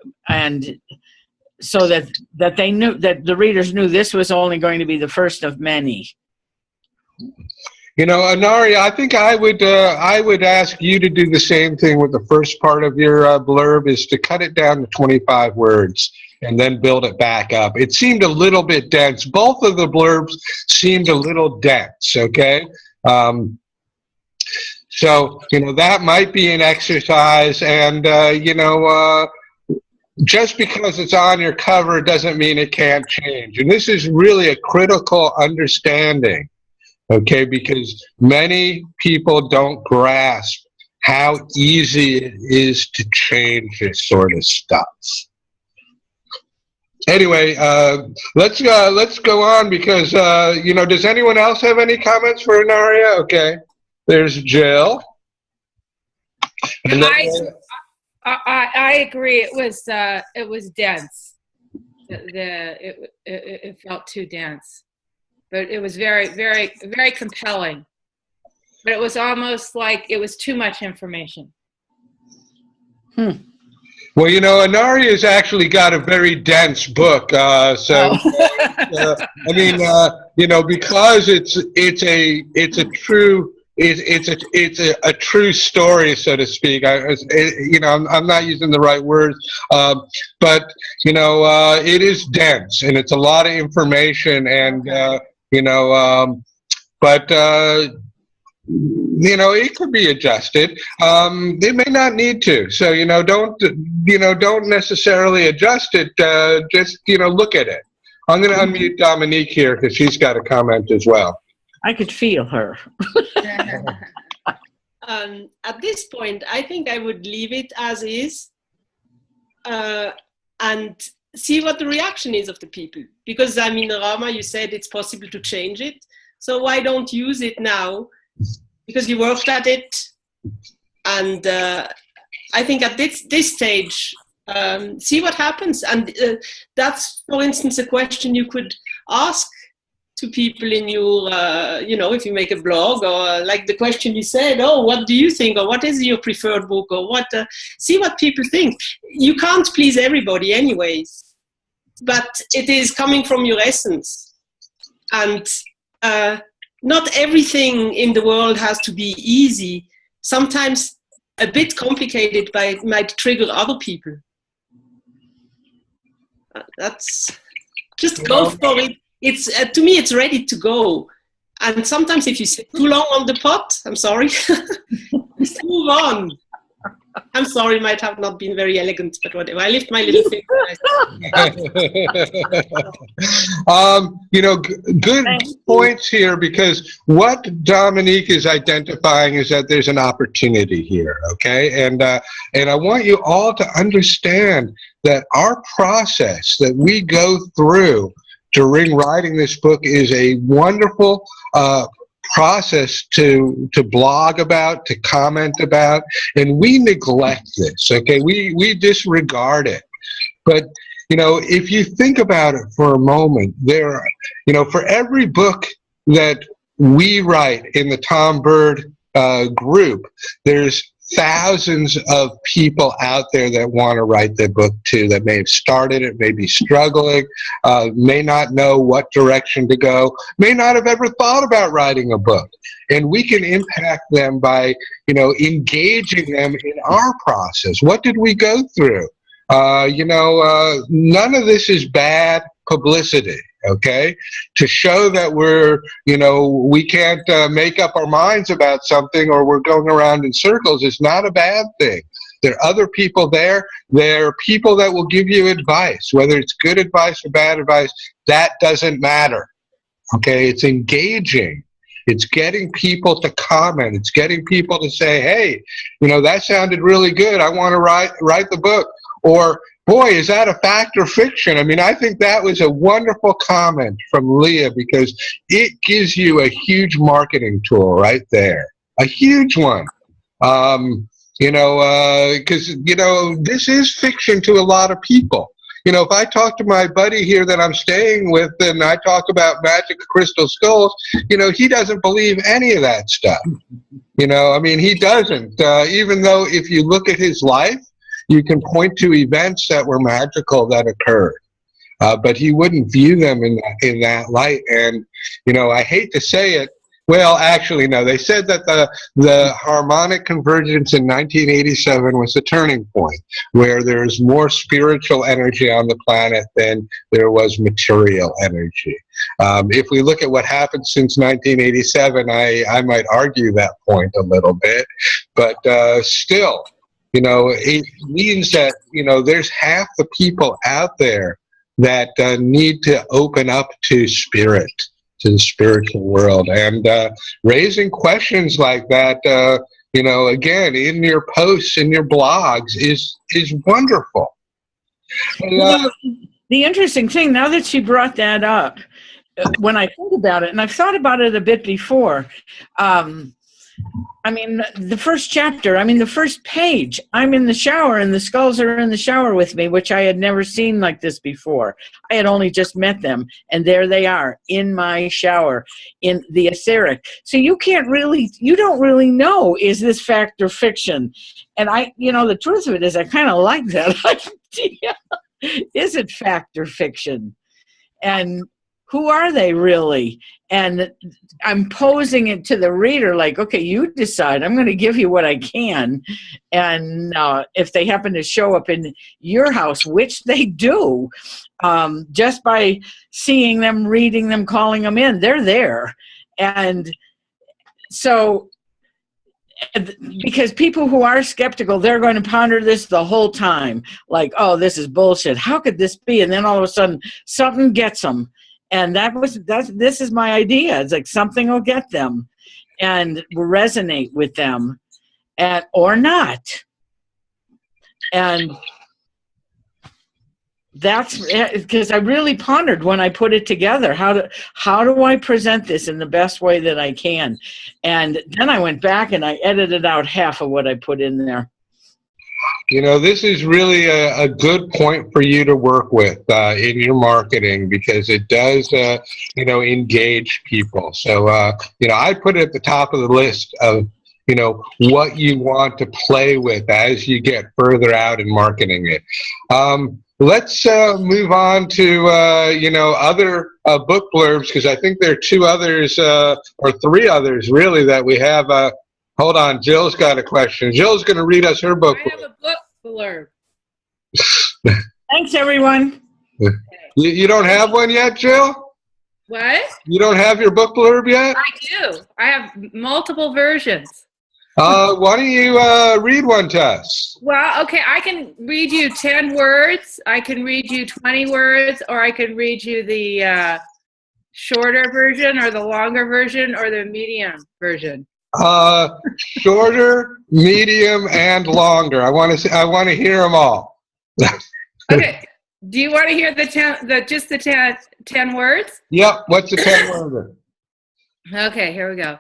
that they knew, that the readers knew this was only going to be the first of many. Anari, I think I would ask you to do the same thing with the first part of your blurb, is to cut it down to 25 words and then build it back up. It seemed a little bit dense. Both of the blurbs seemed a little dense, okay? So, that might be an exercise, and, just because it's on your cover doesn't mean it can't change. And this is really a critical understanding, okay, because many people don't grasp how easy it is to change this sort of stuff. Anyway, let's go on, because, does anyone else have any comments for Anaria? Okay, there's Jill. And I agree. It was dense. It felt too dense, but it was very, very, very compelling. But it was almost like it was too much information. Well, Anaria's actually got a very dense book. Because it's a true story, so to speak. I'm not using the right words, but it is dense, and it's a lot of information, and it could be adjusted. It may not need to. So don't necessarily adjust it. Just look at it. I'm going to unmute Dominique here because she's got a comment as well. I could feel her. At this point, I think I would leave it as is and see what the reaction is of the people. Because, Rama, you said it's possible to change it. So why don't use it now? Because you worked at it. And I think at this stage, see what happens. And that's, for instance, a question you could ask to people in your, if you make a blog, or like the question you said, what do you think, or what is your preferred book, or what, see what people think. You can't please everybody anyways, but it is coming from your essence. And not everything in the world has to be easy. Sometimes a bit complicated might trigger other people. That's Just go for it. It's to me, it's ready to go. And sometimes if you sit too long on the pot, I'm sorry, just move on. I'm sorry, it might have not been very elegant, but whatever. I lift my little finger. Good points here, because what Dominique is identifying is that there's an opportunity here, okay? And I want you all to understand that our process that we go through during writing this book is a wonderful process to blog about, to comment about, and we neglect this, okay? We disregard it. But, if you think about it for a moment, there are, for every book that we write in the Tom Bird group, there's thousands of people out there that want to write their book too, that may have started it, may be struggling, may not know what direction to go, may not have ever thought about writing a book. And we can impact them by, engaging them in our process. What did we go through? None of this is bad publicity, okay? To show that we can't make up our minds about something, or we're going around in circles, is not a bad thing. There are other people there. There are people that will give you advice, whether it's good advice or bad advice, that doesn't matter, okay? It's engaging. It's getting people to comment. It's getting people to say, hey, that sounded really good. I want to write the book. Or, boy, is that a fact or fiction? I mean, I think that was a wonderful comment from Leah, because it gives you a huge marketing tool right there, a huge one. Because, this is fiction to a lot of people. If I talk to my buddy here that I'm staying with and I talk about magic crystal skulls, he doesn't believe any of that stuff. He doesn't. Even though if you look at his life, you can point to events that were magical that occurred, but he wouldn't view them in that light. And I hate to say it. Well, actually, no. They said that the harmonic convergence in 1987 was the turning point, where there's more spiritual energy on the planet than there was material energy. If we look at what happened since 1987, I might argue that point a little bit, but still. It means that, there's half the people out there that need to open up to spirit, to the spiritual world. And raising questions like that, again, in your posts, in your blogs, is wonderful. And, the interesting thing, now that she brought that up, when I think about it, and I've thought about it a bit before, the first chapter, the first page, I'm in the shower and the skulls are in the shower with me, which I had never seen like this before. I had only just met them, and there they are in my shower in the etheric. So you don't really know, is this fact or fiction? And the truth of it is I kind of like that idea. Is it fact or fiction? And who are they really? And I'm posing it to the reader like, okay, you decide. I'm going to give you what I can. And if they happen to show up in your house, which they do, just by seeing them, reading them, calling them in, they're there. And so, because people who are skeptical, they're going to ponder this the whole time. Like, oh, this is bullshit. How could this be? And then all of a sudden, something gets them. And this is my idea. It's like something will get them and resonate with them, or not. And that's because I really pondered when I put it together. How do I present this in the best way that I can? And then I went back and I edited out half of what I put in there. This is really a good point for you to work with in your marketing, because it does, engage people. So, I put it at the top of the list of, what you want to play with as you get further out in marketing it. Let's move on to, other book blurbs, because I think there are two others, or three others, really, that we have. Hold on, Jill's got a question. Jill's going to read us her book. I have a book blurb. Thanks, everyone. Okay. You don't have one yet, Jill? What? You don't have your book blurb yet? I do. I have multiple versions. Why don't you read one to us? Well, okay, I can read you 10 words, I can read you 20 words, or I can read you the shorter version or the longer version or the medium version. Shorter, medium, and longer. I want to hear them all. Okay. Do you want to hear just the 10 words? Yep. What's the 10 words? Okay, here we go.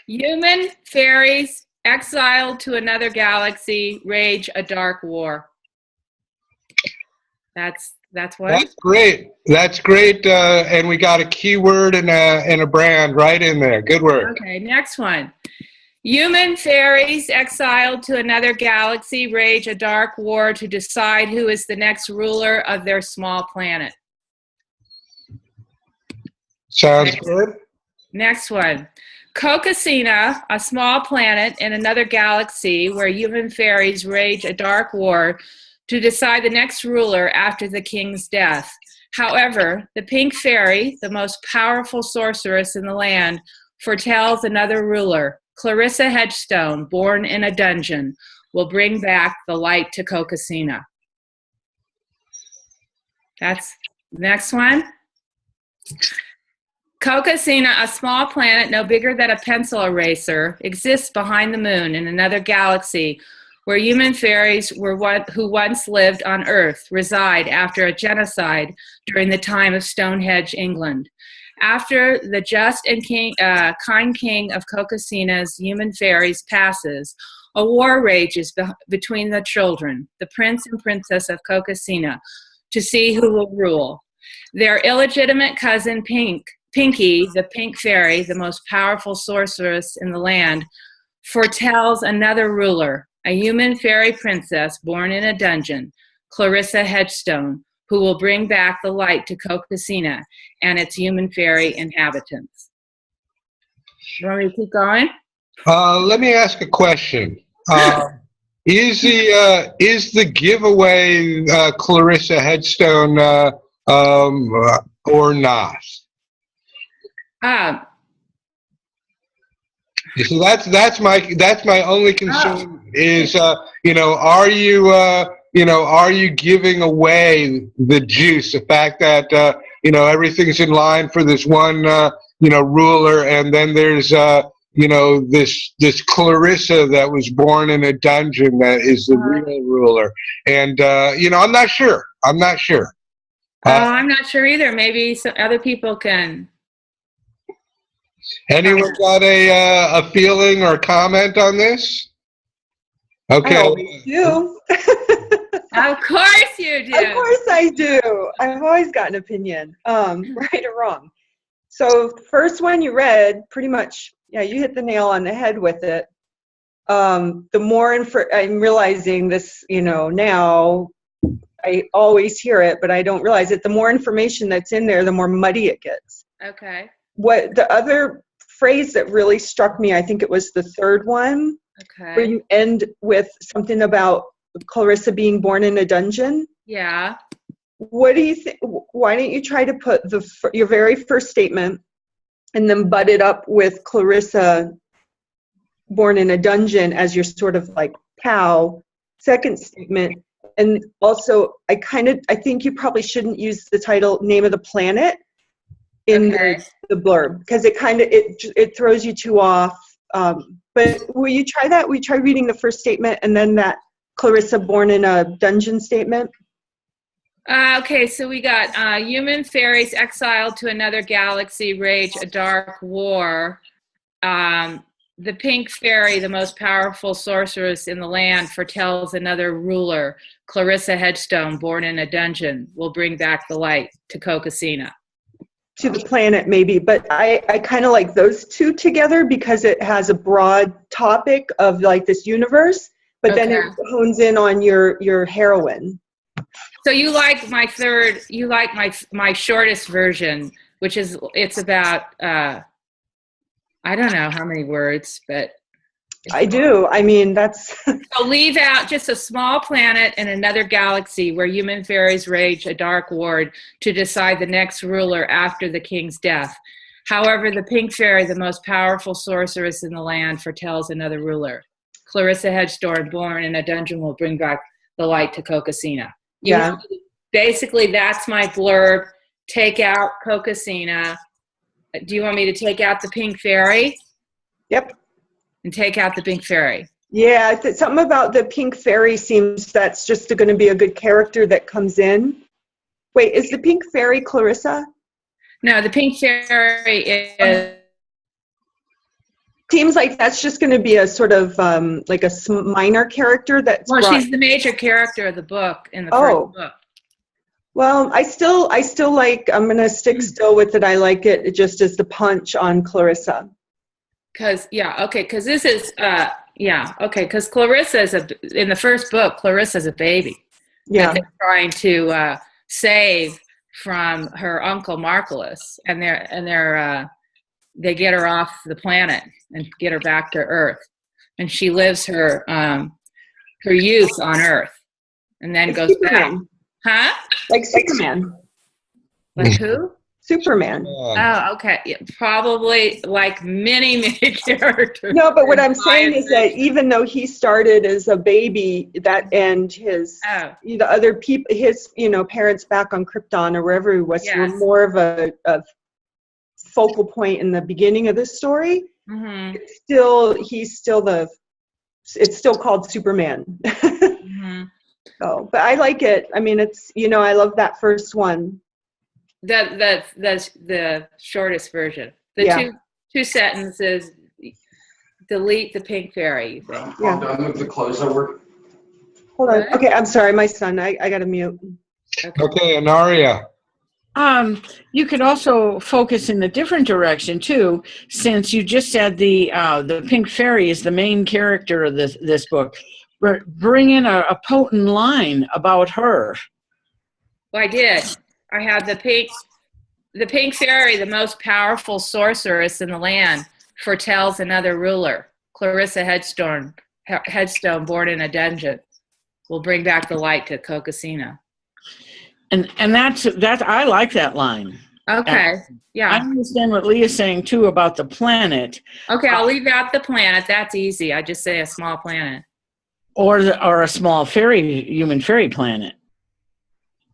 Human fairies exiled to another galaxy rage a dark war. That's one. That's great. That's great. And we got a keyword and a brand right in there. Good work. Okay, next one. Human fairies exiled to another galaxy rage a dark war to decide who is the next ruler of their small planet. Sounds good. Next one. Cocosina, a small planet in another galaxy where human fairies rage a dark war to decide the next ruler after the king's death. However, the pink fairy, the most powerful sorceress in the land, foretells another ruler. Clarissa Hedgestone, born in a dungeon, will bring back the light to Cocosina. That's the next one. Cocosina, a small planet no bigger than a pencil eraser, exists behind the moon in another galaxy where human fairies who once lived on Earth reside after a genocide during the time of Stonehenge, England. After the just and kind king of Cocosina's human fairies passes, a war rages between the children, the prince and princess of Cocosina, to see who will rule. Their illegitimate cousin Pinky, the pink fairy, the most powerful sorceress in the land, foretells another ruler, a human fairy princess born in a dungeon, Clarissa Hedgestone, who will bring back the light to Cocosina and its human fairy inhabitants. You want me to keep going? Let me ask a question. Is the giveaway Clarissa Hedgestone or not? You see, that's my only concern is are you giving away the juice? The fact that everything's in line for this one ruler, and then there's this Clarissa that was born in a dungeon that is the real ruler, and I'm not sure. I'm not sure either. Maybe some other people can. Anyone got a feeling or comment on this? Okay. I always do. Of course you do. Of course I do. I've always got an opinion, right or wrong. So first one you read, pretty much, yeah, you hit the nail on the head with it. The more I'm realizing this, now, I always hear it, but I don't realize it. The more information that's in there, the more muddy it gets. Okay. What the other phrase that really struck me, I think it was the third one, okay, where you end with something about Clarissa being born in a dungeon. Yeah. What do you think? Why don't you try to put your very first statement and then butt it up with Clarissa born in a dungeon as your sort of like second statement. And also, I think you probably shouldn't use the title name of the planet in the blurb, because it throws you too off. But will you try that? Will you try reading the first statement and then that Clarissa born in a dungeon statement? Okay, so we got human fairies exiled to another galaxy rage a dark war. The pink fairy, the most powerful sorceress in the land, foretells another ruler, Clarissa Hedgestone, born in a dungeon, will bring back the light to Cocosina. To the planet, maybe, but I kind of like those two together because it has a broad topic of like this universe, but then it hones in on your heroine. So you like my shortest version, which is, it's about, I don't know how many words, but. I do. I mean, that's... So leave out just a small planet in another galaxy where human fairies wage a dark war to decide the next ruler after the king's death. However, the pink fairy, the most powerful sorceress in the land, foretells another ruler. Clarissa Hedgestorm, born in a dungeon, will bring back the light to Cocosina. Yeah. Basically, that's my blurb. Take out Cocosina. Do you want me to take out the pink fairy? Yep. And take out the pink fairy. Yeah, something about the pink fairy seems that's just going to be a good character that comes in. Wait, is the pink fairy Clarissa? No, the pink fairy is... Seems like that's just going to be a sort of like a minor character that's... Well, she's the major character of the book in the first book. Well, I still like, I'm going to stick still with it. I like it just as the punch on Clarissa. Because this is, because Clarissa is in the first book, Clarissa's a baby. Yeah. That they're trying to save from her uncle Marcellus, and they get her off the planet and get her back to Earth, and she lives her youth on Earth, and then like goes Superman. back. Huh? Like Superman. Like who? Superman. Oh, okay. Yeah, probably like many characters. No, but what I'm saying is that even though he started as a baby, and his the other people, his parents back on Krypton or wherever he was, were more of a focal point in the beginning of this story. Mm-hmm. It's still called Superman. Mm-hmm. So, but I like it. I mean, it's I love that first one. That's the shortest version. The two sentences. Delete the pink fairy. You think? I'm done with the closer work. Hold on. Okay, I'm sorry, my son. I got to mute. Okay, Anaria. You could also focus in a different direction too, since you just said the pink fairy is the main character of this book. Bring in a potent line about her. Well, I did. I had the pink fairy, the most powerful sorceress in the land, foretells another ruler. Clarissa Hedgestorm, born in a dungeon, will bring back the light to Cocosina. And that's I like that line. Okay. Yeah. I understand what Leah's saying too about the planet. Okay, I'll leave out the planet. That's easy. I just say a small planet. Or a small human fairy planet.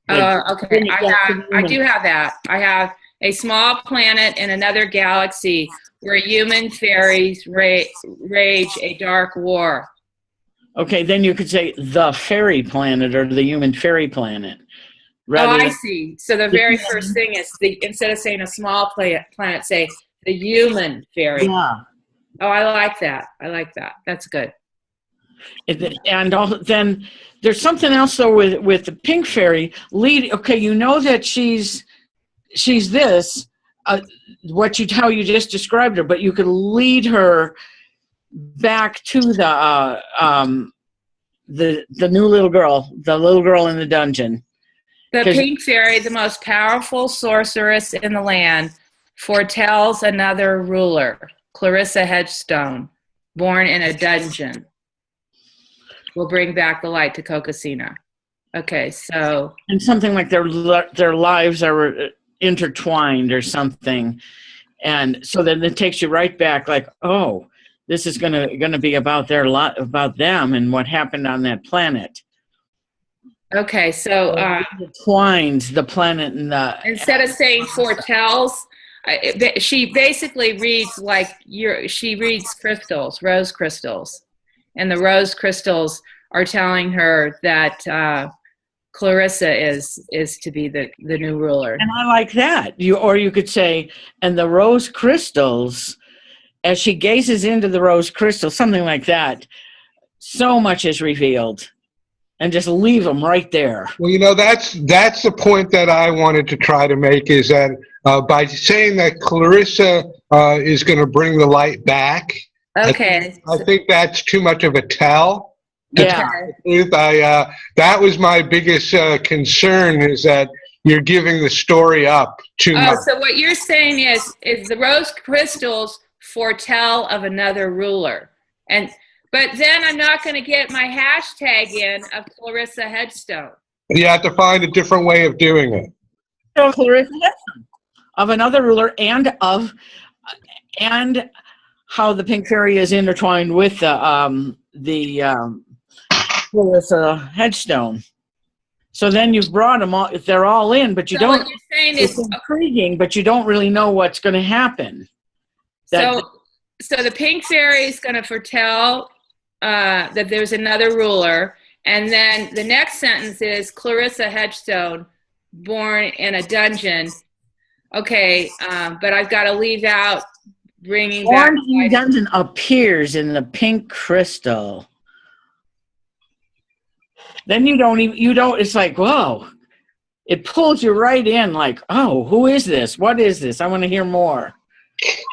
Okay. I do have that. I have a small planet in another galaxy where human fairies rage a dark war. Okay, then you could say the fairy planet or the human fairy planet. I see. So the very first thing is instead of saying a small planet, say the human fairy. Yeah. Oh, I like that. That's good. Then there's something else though with the pink fairy okay, that she's this how you just described her, but you could lead her back to the new little girl, the little girl in the dungeon. The pink fairy, the most powerful sorceress in the land, foretells another ruler, Clarissa Hedgestorm, born in a dungeon, will bring back the light to Cocosina. Okay, so... And something like their lives are intertwined or something. And so then it takes you right back like, oh, this is gonna be about about them and what happened on that planet. Okay, so... intertwines the planet and the... Instead of saying foretells, she basically reads she reads crystals, rose crystals. And the rose crystals are telling her that Clarissa is to be the new ruler. And I like that. Or you could say, and the rose crystals, as she gazes into the rose crystal, something like that, so much is revealed. And just leave them right there. Well, that's the point that I wanted to try to make, is that by saying that Clarissa is going to bring the light back, okay, I think that's too much of a tell. Yeah. That was my biggest concern, is that you're giving the story up too much. So what you're saying is the rose crystals foretell of another ruler. And But then I'm not going to get my hashtag in of Clarissa Headstone. You have to find a different way of doing it. So Clarissa Headstone, of another ruler, and how the pink fairy is intertwined with the Clarissa Headstone. So then you've brought them all. They're all in, but you So don't. what you're saying It's is, intriguing, but you don't really know what's going to happen. so the pink fairy is going to foretell that there's another ruler, and then the next sentence is Clarissa Headstone, born in a dungeon. Okay, but I've got to leave out bringing back. Born in a dungeon appears in the pink crystal. Then it's like, whoa. It pulls you right in like, oh, who is this? What is this? I want to hear more.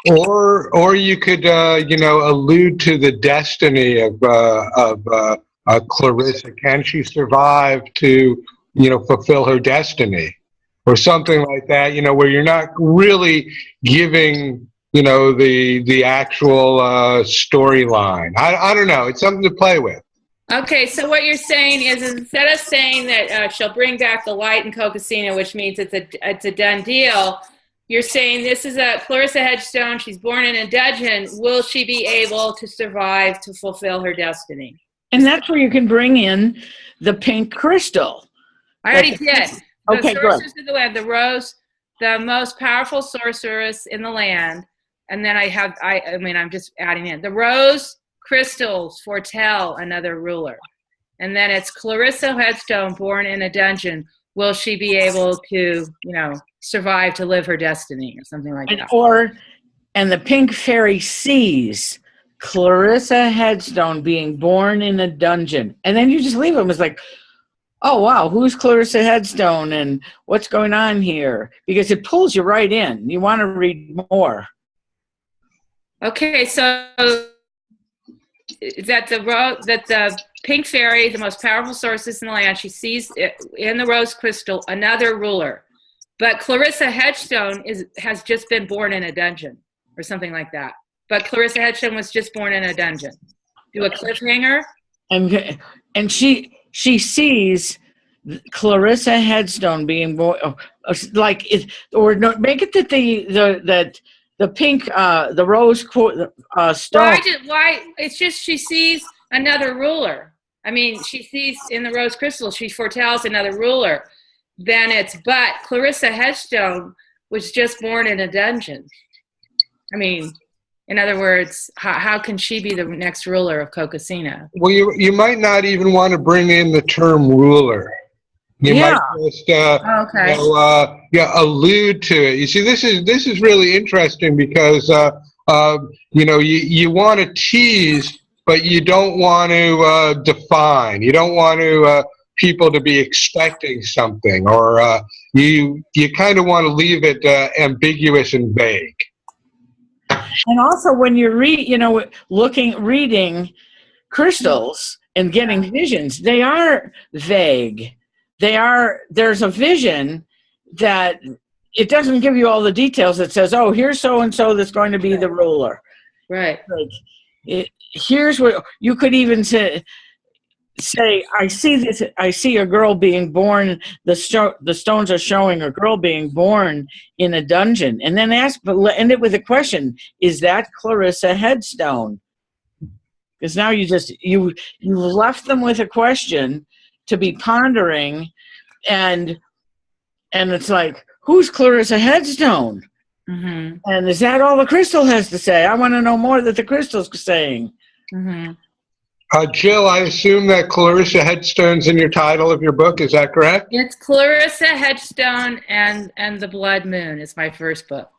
Or you could, allude to the destiny of Clarissa. Can she survive to, fulfill her destiny? Or something like that, where you're not really giving, the actual storyline. I don't know. It's something to play with. Okay, so what you're saying is instead of saying that she'll bring back the light in Cocosina, which means it's a done deal, you're saying this is a Clarissa Headstone. She's born in a dungeon. Will she be able to survive to fulfill her destiny? And that's where you can bring in the pink crystal. I already did. Okay, the good. sorceress of the land, the rose, the most powerful sorceress in the land. And then I'm just adding in the rose crystals foretell another ruler. And then it's Clarissa Headstone, born in a dungeon. Will she be able to, survive to live her destiny or something like that? And the pink fairy sees Clarissa Headstone being born in a dungeon. And then you just leave them. It's like, oh, wow, who's Clarissa Headstone and what's going on here? Because it pulls you right in. You want to read more. Okay, so that the pink fairy, the most powerful sorceress in the land, she sees in the rose crystal another ruler. But Clarissa Headstone has just been born in a dungeon or something like that. But Clarissa Headstone was just born in a dungeon. Do a cliffhanger. And she sees Clarissa Headstone being born, make it that the pink, the rose stone. Why? It's just she sees another ruler. I mean, she sees in the rose crystal, she foretells another ruler. But Clarissa Headstone was just born in a dungeon. I mean, in other words, how can she be the next ruler of Cocosina? Well, you might not even want to bring in the term ruler. You might just allude to it. You see, this is really interesting because you want to tease, but you don't want to define. You don't want to people to be expecting something, or you kind of want to leave it ambiguous and vague. And also, when you're reading crystals and getting visions, they are vague. There's a vision that it doesn't give you all the details. It says, oh, here's so-and-so that's going to be the ruler. Right. Here's what you could even say, I see a girl being born, the stones are showing a girl being born in a dungeon. And then end it with a question, is that Clarissa Headstone? Because now you left them with a question to be pondering, and it's like, who's Clarissa Headstone? Mm-hmm. And is that all the crystal has to say? I want to know more that the crystal's saying. Mm-hmm. Jill, I assume that Clarissa Headstone's in your title of your book. Is that correct? It's Clarissa Headstone and the Blood Moon is my first book.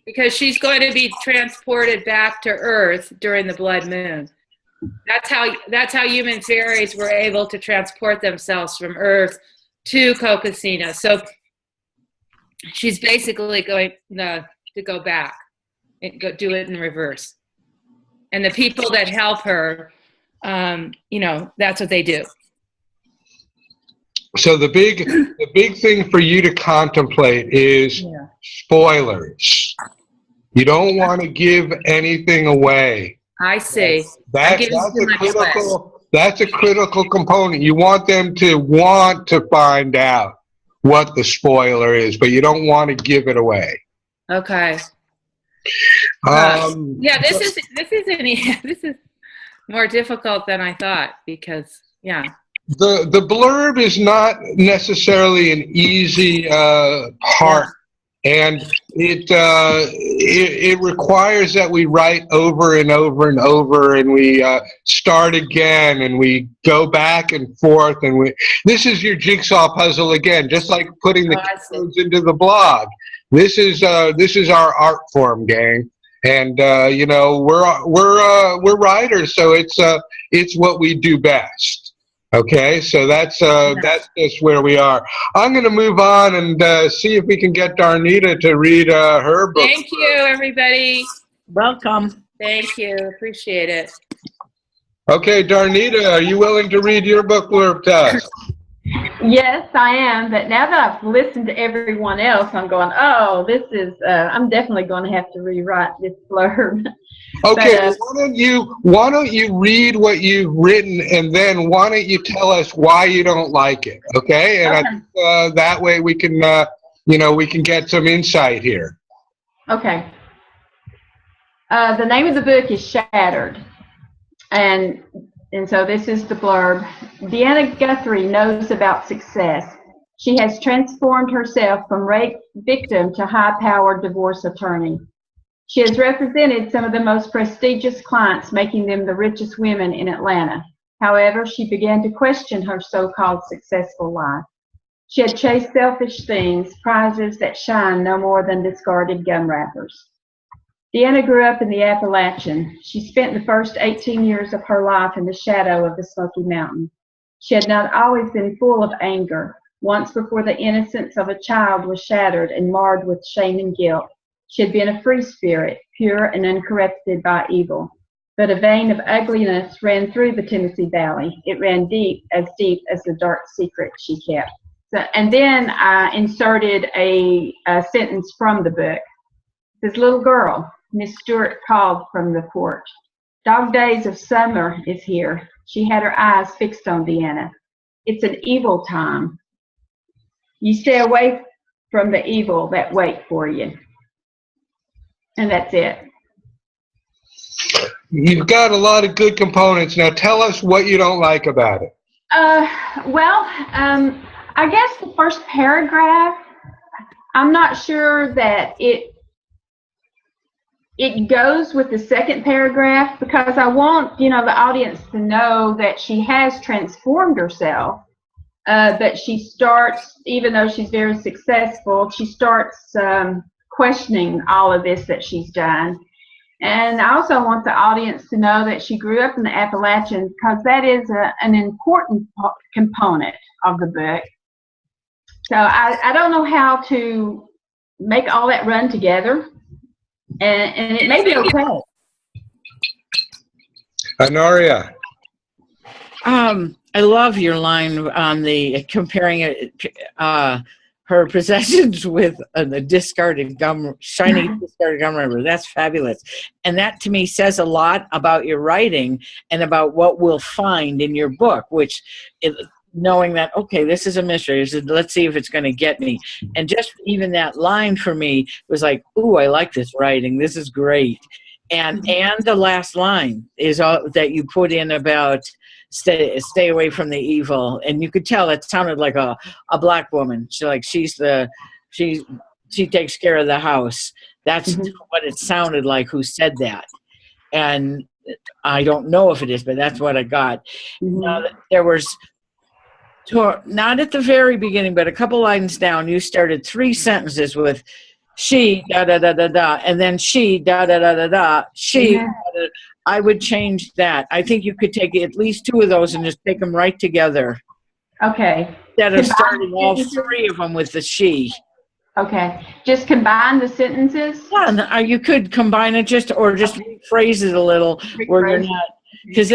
Because she's going to be transported back to Earth during the Blood Moon. That's how human fairies were able to transport themselves from Earth to Cocosina. So she's basically going to go back and do it in reverse. And the people that help her, that's what they do. So the big thing for you to contemplate is spoilers. You don't want to give anything away. I see. That's a critical component. You want them to want to find out what the spoiler is, but you don't want to give it away. Okay. Yeah, this is more difficult than I thought because the blurb is not necessarily an easy part, and it requires that we write over and over and over, and we start again, and we go back and forth, and this is your jigsaw puzzle again, just like putting the codes into the blog. This is our art form, gang. And you know, we're writers, so it's what we do best. Okay, so that's just where we are. I'm going to move on and see if we can get Darnita to read her book. Thank you, everybody. Welcome. Thank you. Appreciate it. Okay, Darnita, are you willing to read your book blurb to us? Yes, I am. But now that I've listened to everyone else, I'm going, oh, this is, I'm definitely going to have to rewrite this blurb. Okay, but, why don't you read what you've written, and then why don't you tell us why you don't like it? Okay, and I think, that way we can, we can get some insight here. Okay. The name of the book is Shattered, and so this is the blurb. Deanna Guthrie knows about success. She has transformed herself from rape victim to high-powered divorce attorney. She has represented some of the most prestigious clients, making them the richest women in Atlanta. However, she began to question her so-called successful life. She had chased selfish things, prizes that shine no more than discarded gum wrappers. Deanna grew up in the Appalachian. She spent the first 18 years of her life in the shadow of the Smoky Mountain. She had not always been full of anger. Once before the innocence of a child was shattered and marred with shame and guilt, she had been a free spirit, pure and uncorrupted by evil. But a vein of ugliness ran through the Tennessee Valley. It ran deep as the dark secret she kept. So, and then I inserted a sentence from the book. This little girl, Miss Stewart, called from the porch. Dog days of summer is here. She had her eyes fixed on Deanna. It's an evil time. You stay away from the evil that wait for you. And that's it. You've got a lot of good components. Now tell us what you don't like about it. I guess the first paragraph, I'm not sure that it goes with the second paragraph, because I want, the audience to know that she has transformed herself. But she starts, even though she's very successful, she starts questioning all of this that she's done. And I also want the audience to know that she grew up in the Appalachians, because that is an important component of the book. So I don't know how to make all that run together, and it may be okay. Honoria. I love your line on the comparing her possessions with the discarded gum, shiny discarded gum wrapper. That's fabulous. And that to me says a lot about your writing and about what we'll find in your book, which knowing that, okay, this is a mystery. Let's see if it's going to get me. And just even that line for me was like, ooh, I like this writing. This is great. And the last line is all that you put in about stay away from the evil, and you could tell it sounded like a black woman. She takes care of the house. That's what it sounded like. Who said that? And I don't know if it is, but that's what I got. Now, there was, not at the very beginning, but a couple lines down, you started 3 sentences with she da da da da da, and then she da da da da da. She. Da, da. I would change that. I think you could take at least 2 of those and just take them right together. Okay. Instead of starting all 3 of them with the she. Okay. Just combine the sentences? Yeah, you could combine it or just rephrase it a little where you're not, because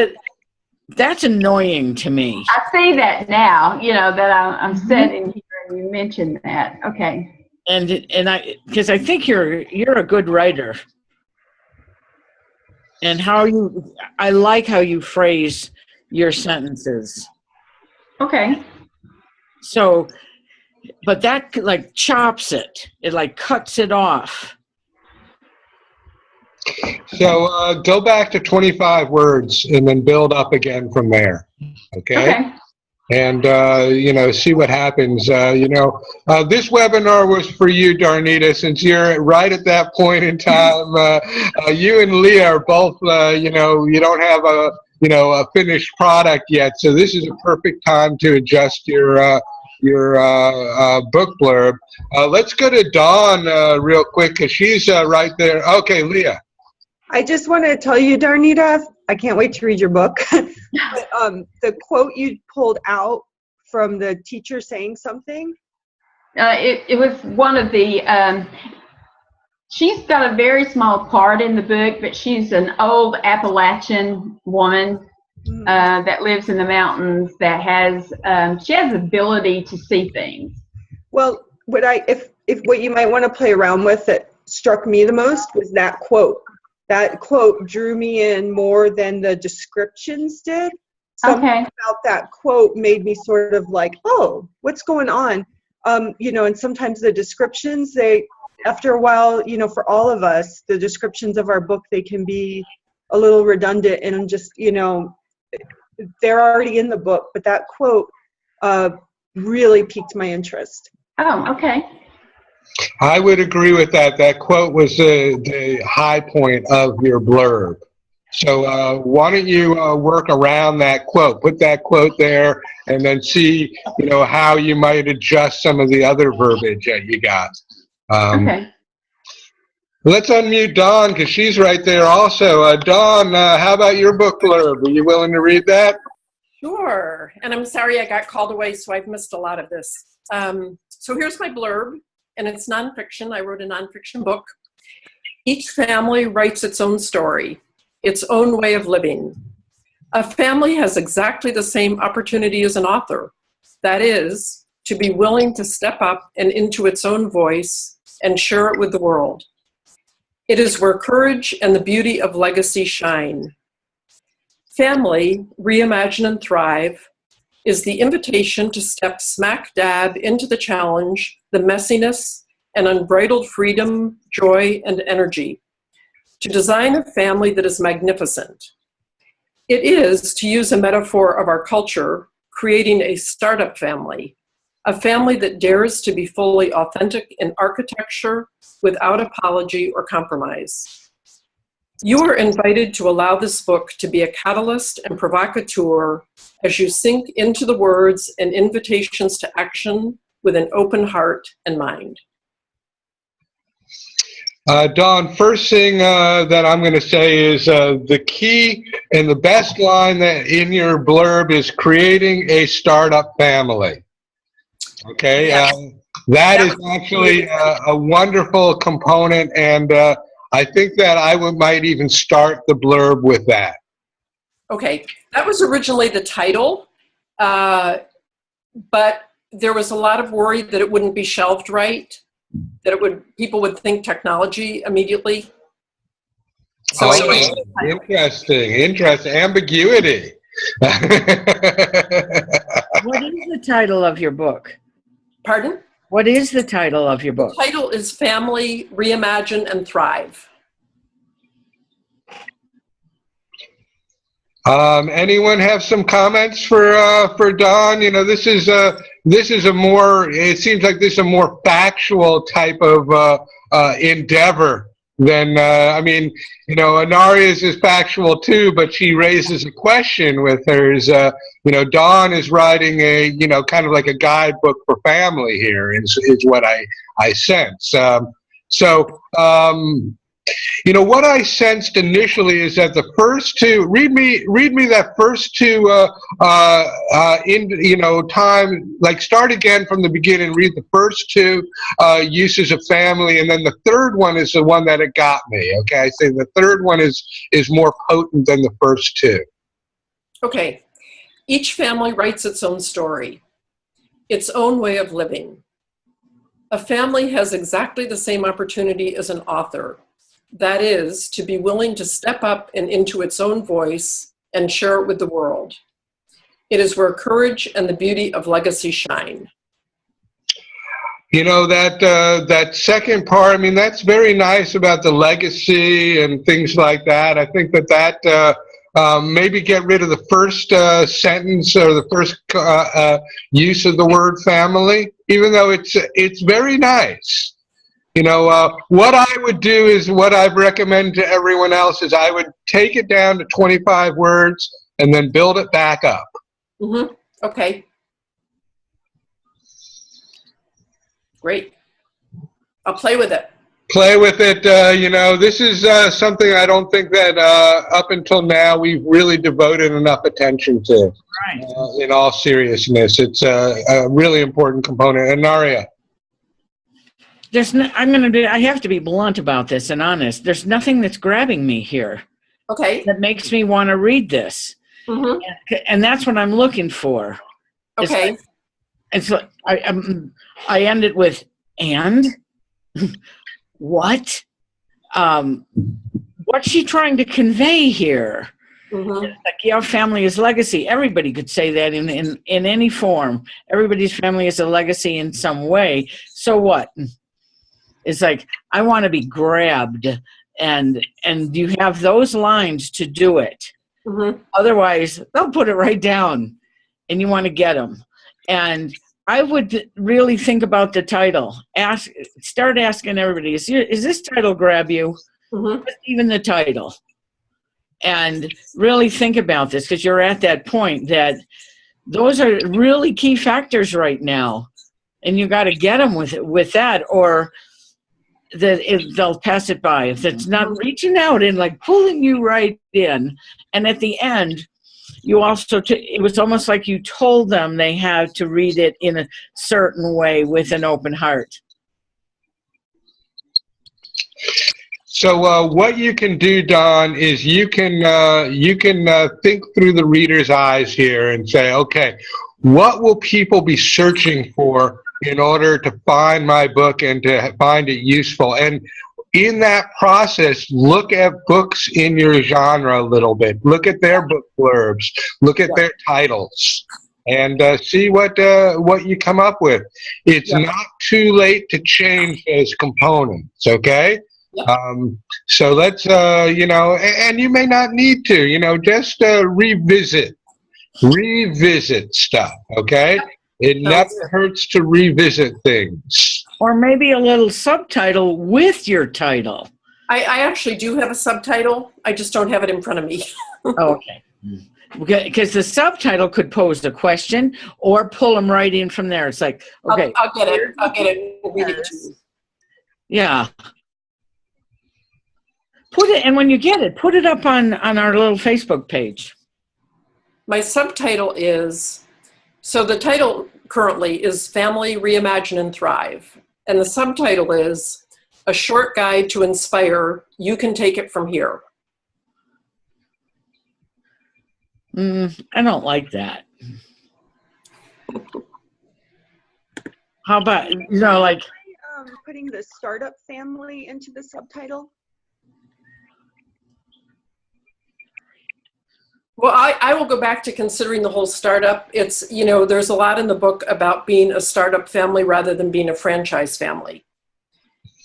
that's annoying to me. I see that now, that I'm sitting here and you mentioned that. Okay. And because I think you're a good writer. and I like how you phrase your sentences. Okay. So, but that like chops it. It like cuts it off. So go back to 25 words and then build up again from there. Okay. And, see what happens. This webinar was for you, Darnita, since you're right at that point in time. You and Leah are both, you don't have a finished product yet. So this is a perfect time to adjust your book blurb. Let's go to Dawn real quick because she's right there. Okay, Leah. I just want to tell you, Darnita, I can't wait to read your book. But, the quote you pulled out from the teacher saying something. It was one of the, she's got a very small part in the book, but she's an old Appalachian woman that lives in the mountains that has, she has the ability to see things. Well, if what you might want to play around with that struck me the most was that quote. That quote drew me in more than the descriptions did. Something about that quote made me sort of like, oh, what's going on? And sometimes the descriptions, after a while, for all of us, the descriptions of our book, they can be a little redundant and just, they're already in the book. But that quote really piqued my interest. Oh, okay. I would agree with that. That quote was the high point of your blurb. So why don't you work around that quote, put that quote there, and then see, how you might adjust some of the other verbiage that you got. Okay. Let's unmute Dawn because she's right there also. Dawn, how about your book blurb? Are you willing to read that? Sure. And I'm sorry I got called away, so I've missed a lot of this. So here's my blurb, and it's nonfiction. I wrote a nonfiction book. Each family writes its own story, its own way of living. A family has exactly the same opportunity as an author. That is, to be willing to step up and into its own voice and share it with the world. It is where courage and the beauty of legacy shine. Family, Reimagine and Thrive, is the invitation to step smack dab into the challenge, the messiness, and unbridled freedom, joy, and energy, to design a family that is magnificent. It is, to use a metaphor of our culture, creating a startup family, a family that dares to be fully authentic in architecture without apology or compromise. You are invited to allow this book to be a catalyst and provocateur as you sink into the words and invitations to action with an open heart and mind. Dawn, first thing that I'm going to say is the key and the best line that in your blurb is creating a startup family. Okay, yes. That is actually a wonderful component, and I think that might even start the blurb with that. Okay, that was originally the title, but there was a lot of worry that it wouldn't be shelved right. That people would think technology immediately. So interesting, ambiguity. What is the title of your book? Pardon? What is the title of your book? The title is Family, Reimagine, and Thrive. Anyone have some comments for Dawn? This is a more, it seems like this is a more factual type of endeavor than, Anaria's is factual too, but she raises a question with hers. Dawn is writing a, kind of like a guidebook for family here is what I sense. What I sensed initially is that the first two, read me that first two, time, like start again from the beginning, read the first two uses of family, and then the third one is the one that it got me, okay? I say the third one is more potent than the first two. Okay. Each family writes its own story, its own way of living. A family has exactly the same opportunity as an author. That is, to be willing to step up and into its own voice and share it with the world. It is where courage and the beauty of legacy shine. You know, that second part, I mean, that's very nice about the legacy and things like that. I think that maybe get rid of the first sentence or the first use of the word family, even though it's very nice. You know, what I would do is what I recommend to everyone else is I would take it down to 25 words and then build it back up. Mm-hmm. Okay. Great. I'll play with it. Play with it. You know, this is something I don't think that up until now we've really devoted enough attention to. Right. In all seriousness, it's a really important component. Anaria. I have to be blunt about this and honest. There's nothing that's grabbing me here. Okay. That makes me want to read this. Mm-hmm. And that's what I'm looking for. Okay. It's like I end it with, and? What? What's she trying to convey here? Mm-hmm. Like, yeah, family is legacy. Everybody could say that in any form. Everybody's family is a legacy in some way. So what? It's like, I want to be grabbed, and you have those lines to do it. Mm-hmm. Otherwise, they'll put it right down, and you want to get them. And I would really think about the title. Start asking everybody, is this title grab you? Mm-hmm. Even the title. And really think about this, because you're at that point that those are really key factors right now. And you got to get them with that, or they'll pass it by. If it's not reaching out and like pulling you right in. And at the end, you also, it was almost like you told them they had to read it in a certain way with an open heart. So what you can do, Don, is you can think through the reader's eyes here and say, okay, what will people be searching for in order to find my book and to find it useful? And in that process, look at books in your genre a little bit. Look at their book blurbs. Look at their titles, and see what you come up with. It's not too late to change those components. Okay. So let's you know, and you may not need to. You know, just revisit stuff. Okay. It never hurts to revisit things. Or maybe a little subtitle with your title. I actually do have a subtitle. I just don't have it in front of me. Okay. Because the subtitle could pose a question or pull them right in from there. It's like, okay. I'll get it. I'll get it. We'll read it to you. Yeah. Put it, and when you get it, put it up on our little Facebook page. My subtitle is, so the title currently is Family Reimagine and Thrive. And the subtitle is A Short Guide to Inspire, You Can Take It From Here. I don't like that. How about, you know, like putting the startup family into the subtitle? Well, I will go back to considering the whole startup. It's, you know, there's a lot in the book about being a startup family rather than being a franchise family.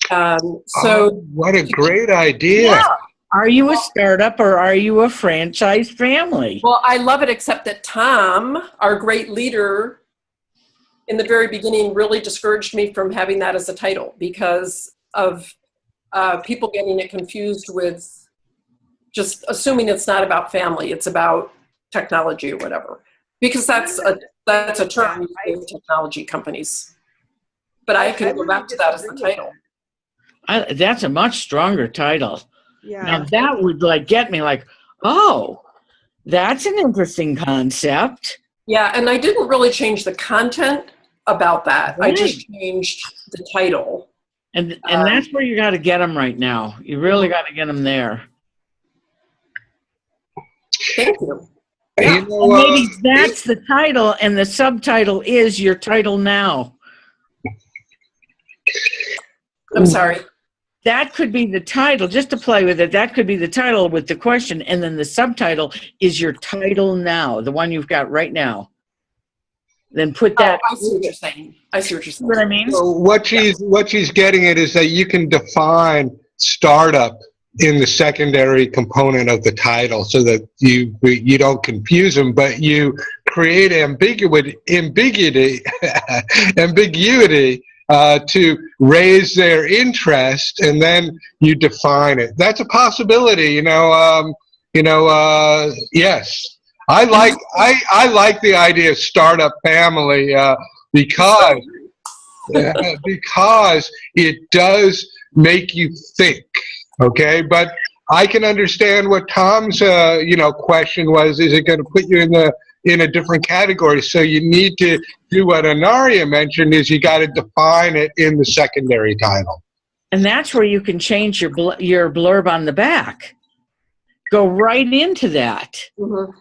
What a great idea. Yeah. Are you a startup or are you a franchise family? Well, I love it, except that Tom, our great leader, in the very beginning really discouraged me from having that as a title because of people getting it confused with just assuming it's not about family, it's about technology or whatever. Because that's a term in technology companies. But I can go back to that as the title. That's a much stronger title. Yeah. Now that would like get me like, oh, that's an interesting concept. Yeah, and I didn't really change the content about that. Right. I just changed the title. And that's where you got to get them right now. You really got to get them there. Thank you. Yeah. You know, maybe that's the title, and the subtitle is your title now. I'm sorry. that could be the title, just to play with it. That could be the title with the question, and then the subtitle is your title now, the one you've got right now. Then put that. I see what you're saying. I see what you're saying. What I mean? So what she's getting at is that you can define startup in the secondary component of the title, so that you don't confuse them, but you create ambiguity to raise their interest, and then you define it. That's a possibility, yes. I like the idea of startup family because it does make you think. Okay, but I can understand what Tom's question was. Is it going to put you in a different category? So you need to do what Anaria mentioned, is you got to define it in the secondary title. And that's where you can change your blurb on the back. Go right into that. Mm-hmm.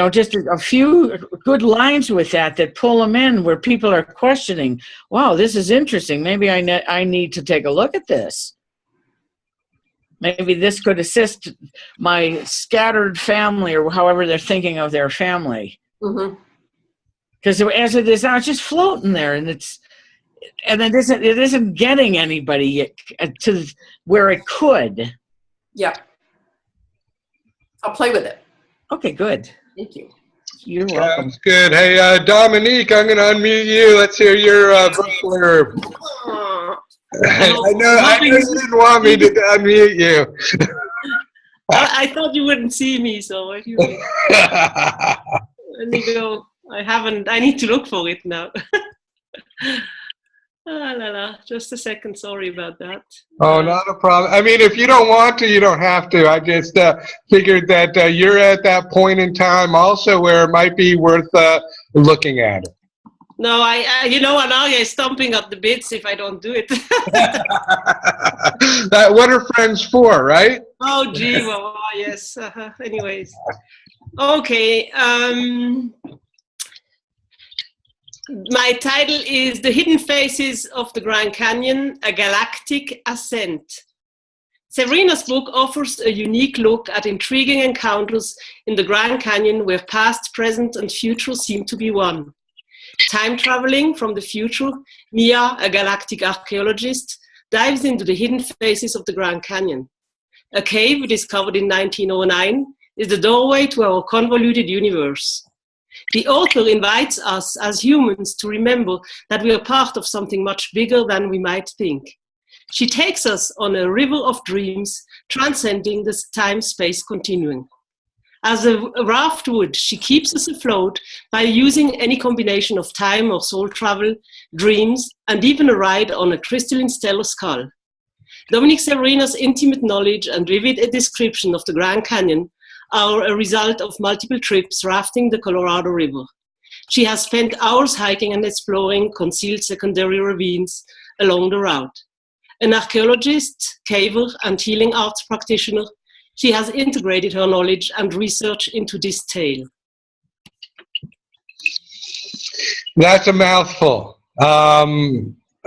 Just a few good lines with that pull them in, where people are questioning, wow, this is interesting. Maybe I need to take a look at this. Maybe this could assist my scattered family, or however they're thinking of their family. Because as it is now, it's just floating there, and it isn't getting anybody to where it could. Yeah. I'll play with it. Okay, good. Thank you. You're welcome. That's good. Hey, Dominique, I'm going to unmute you. Let's hear your book blurb. I know you didn't want me to unmute you. I thought you wouldn't see me, so anyway. I need to look for it now. Just a second, sorry about that. Oh, not a problem. I mean, if you don't want to, you don't have to. I just figured that you're at that point in time also where it might be worth looking at it. No, Anaria is stomping at the bits if I don't do it. What are friends for, right? Oh, gee, well, yes. Anyways. Okay. My title is The Hidden Faces of the Grand Canyon, A Galactic Ascent. Severina's book offers a unique look at intriguing encounters in the Grand Canyon where past, present, and future seem to be one. Time traveling from the future, Mia, a galactic archaeologist, dives into the hidden faces of the Grand Canyon. A cave discovered in 1909 is the doorway to our convoluted universe. The author invites us as humans to remember that we are part of something much bigger than we might think. She takes us on a river of dreams, transcending the time-space continuum. As a raft would, she keeps us afloat by using any combination of time or soul travel, dreams, and even a ride on a crystalline stellar skull. Dominique Severina's intimate knowledge and vivid description of the Grand Canyon are a result of multiple trips rafting the Colorado River. She has spent hours hiking and exploring concealed secondary ravines along the route. An archaeologist, caver, and healing arts practitioner, she has integrated her knowledge and research into this tale. That's a mouthful.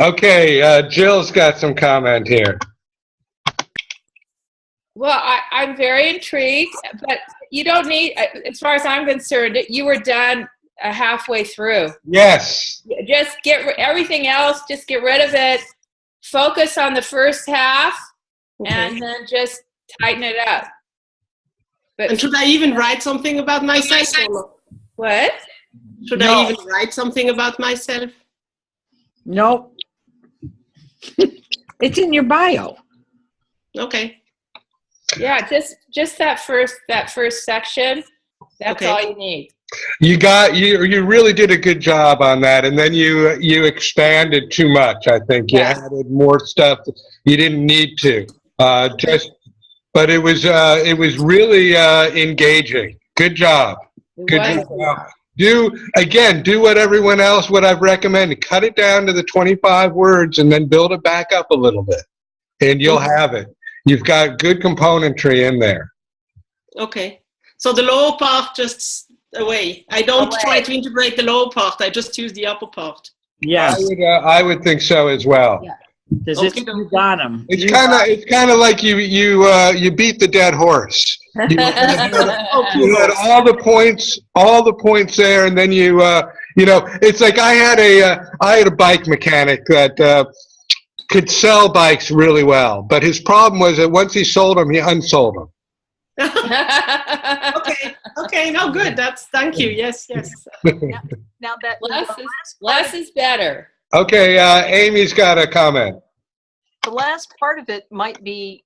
Okay, Jill's got some comment here. Well, I'm very intrigued, but you don't need, as far as I'm concerned, you were done halfway through. Yes. Just everything else, just get rid of it. Focus on the first half, and then just tighten it up. But and should I even write something about myself? What? Should I even write something about myself? Nope. It's in your bio. Okay. Yeah, just that first section. That's all you need. You really did a good job on that, and then you expanded too much. I think you added more stuff you didn't need to. But it was really engaging. Good job. Good job. Do what everyone else, what I've recommended. Cut it down to the 25 words and then build it back up a little bit, and you'll have it. You've got good componentry in there. Okay. So the lower part just away. I don't try to integrate the lower part. I just use the upper part. Yeah. I would think so as well. Because you got him. It's kind of like you beat the dead horse. You had all the points there, and then it's like I had a bike mechanic that could sell bikes really well, but his problem was that once he sold them, he unsold them. Okay, no, good. Thank you. Yes. Now that less is better. Okay, Amy's got a comment. The last part of it might be,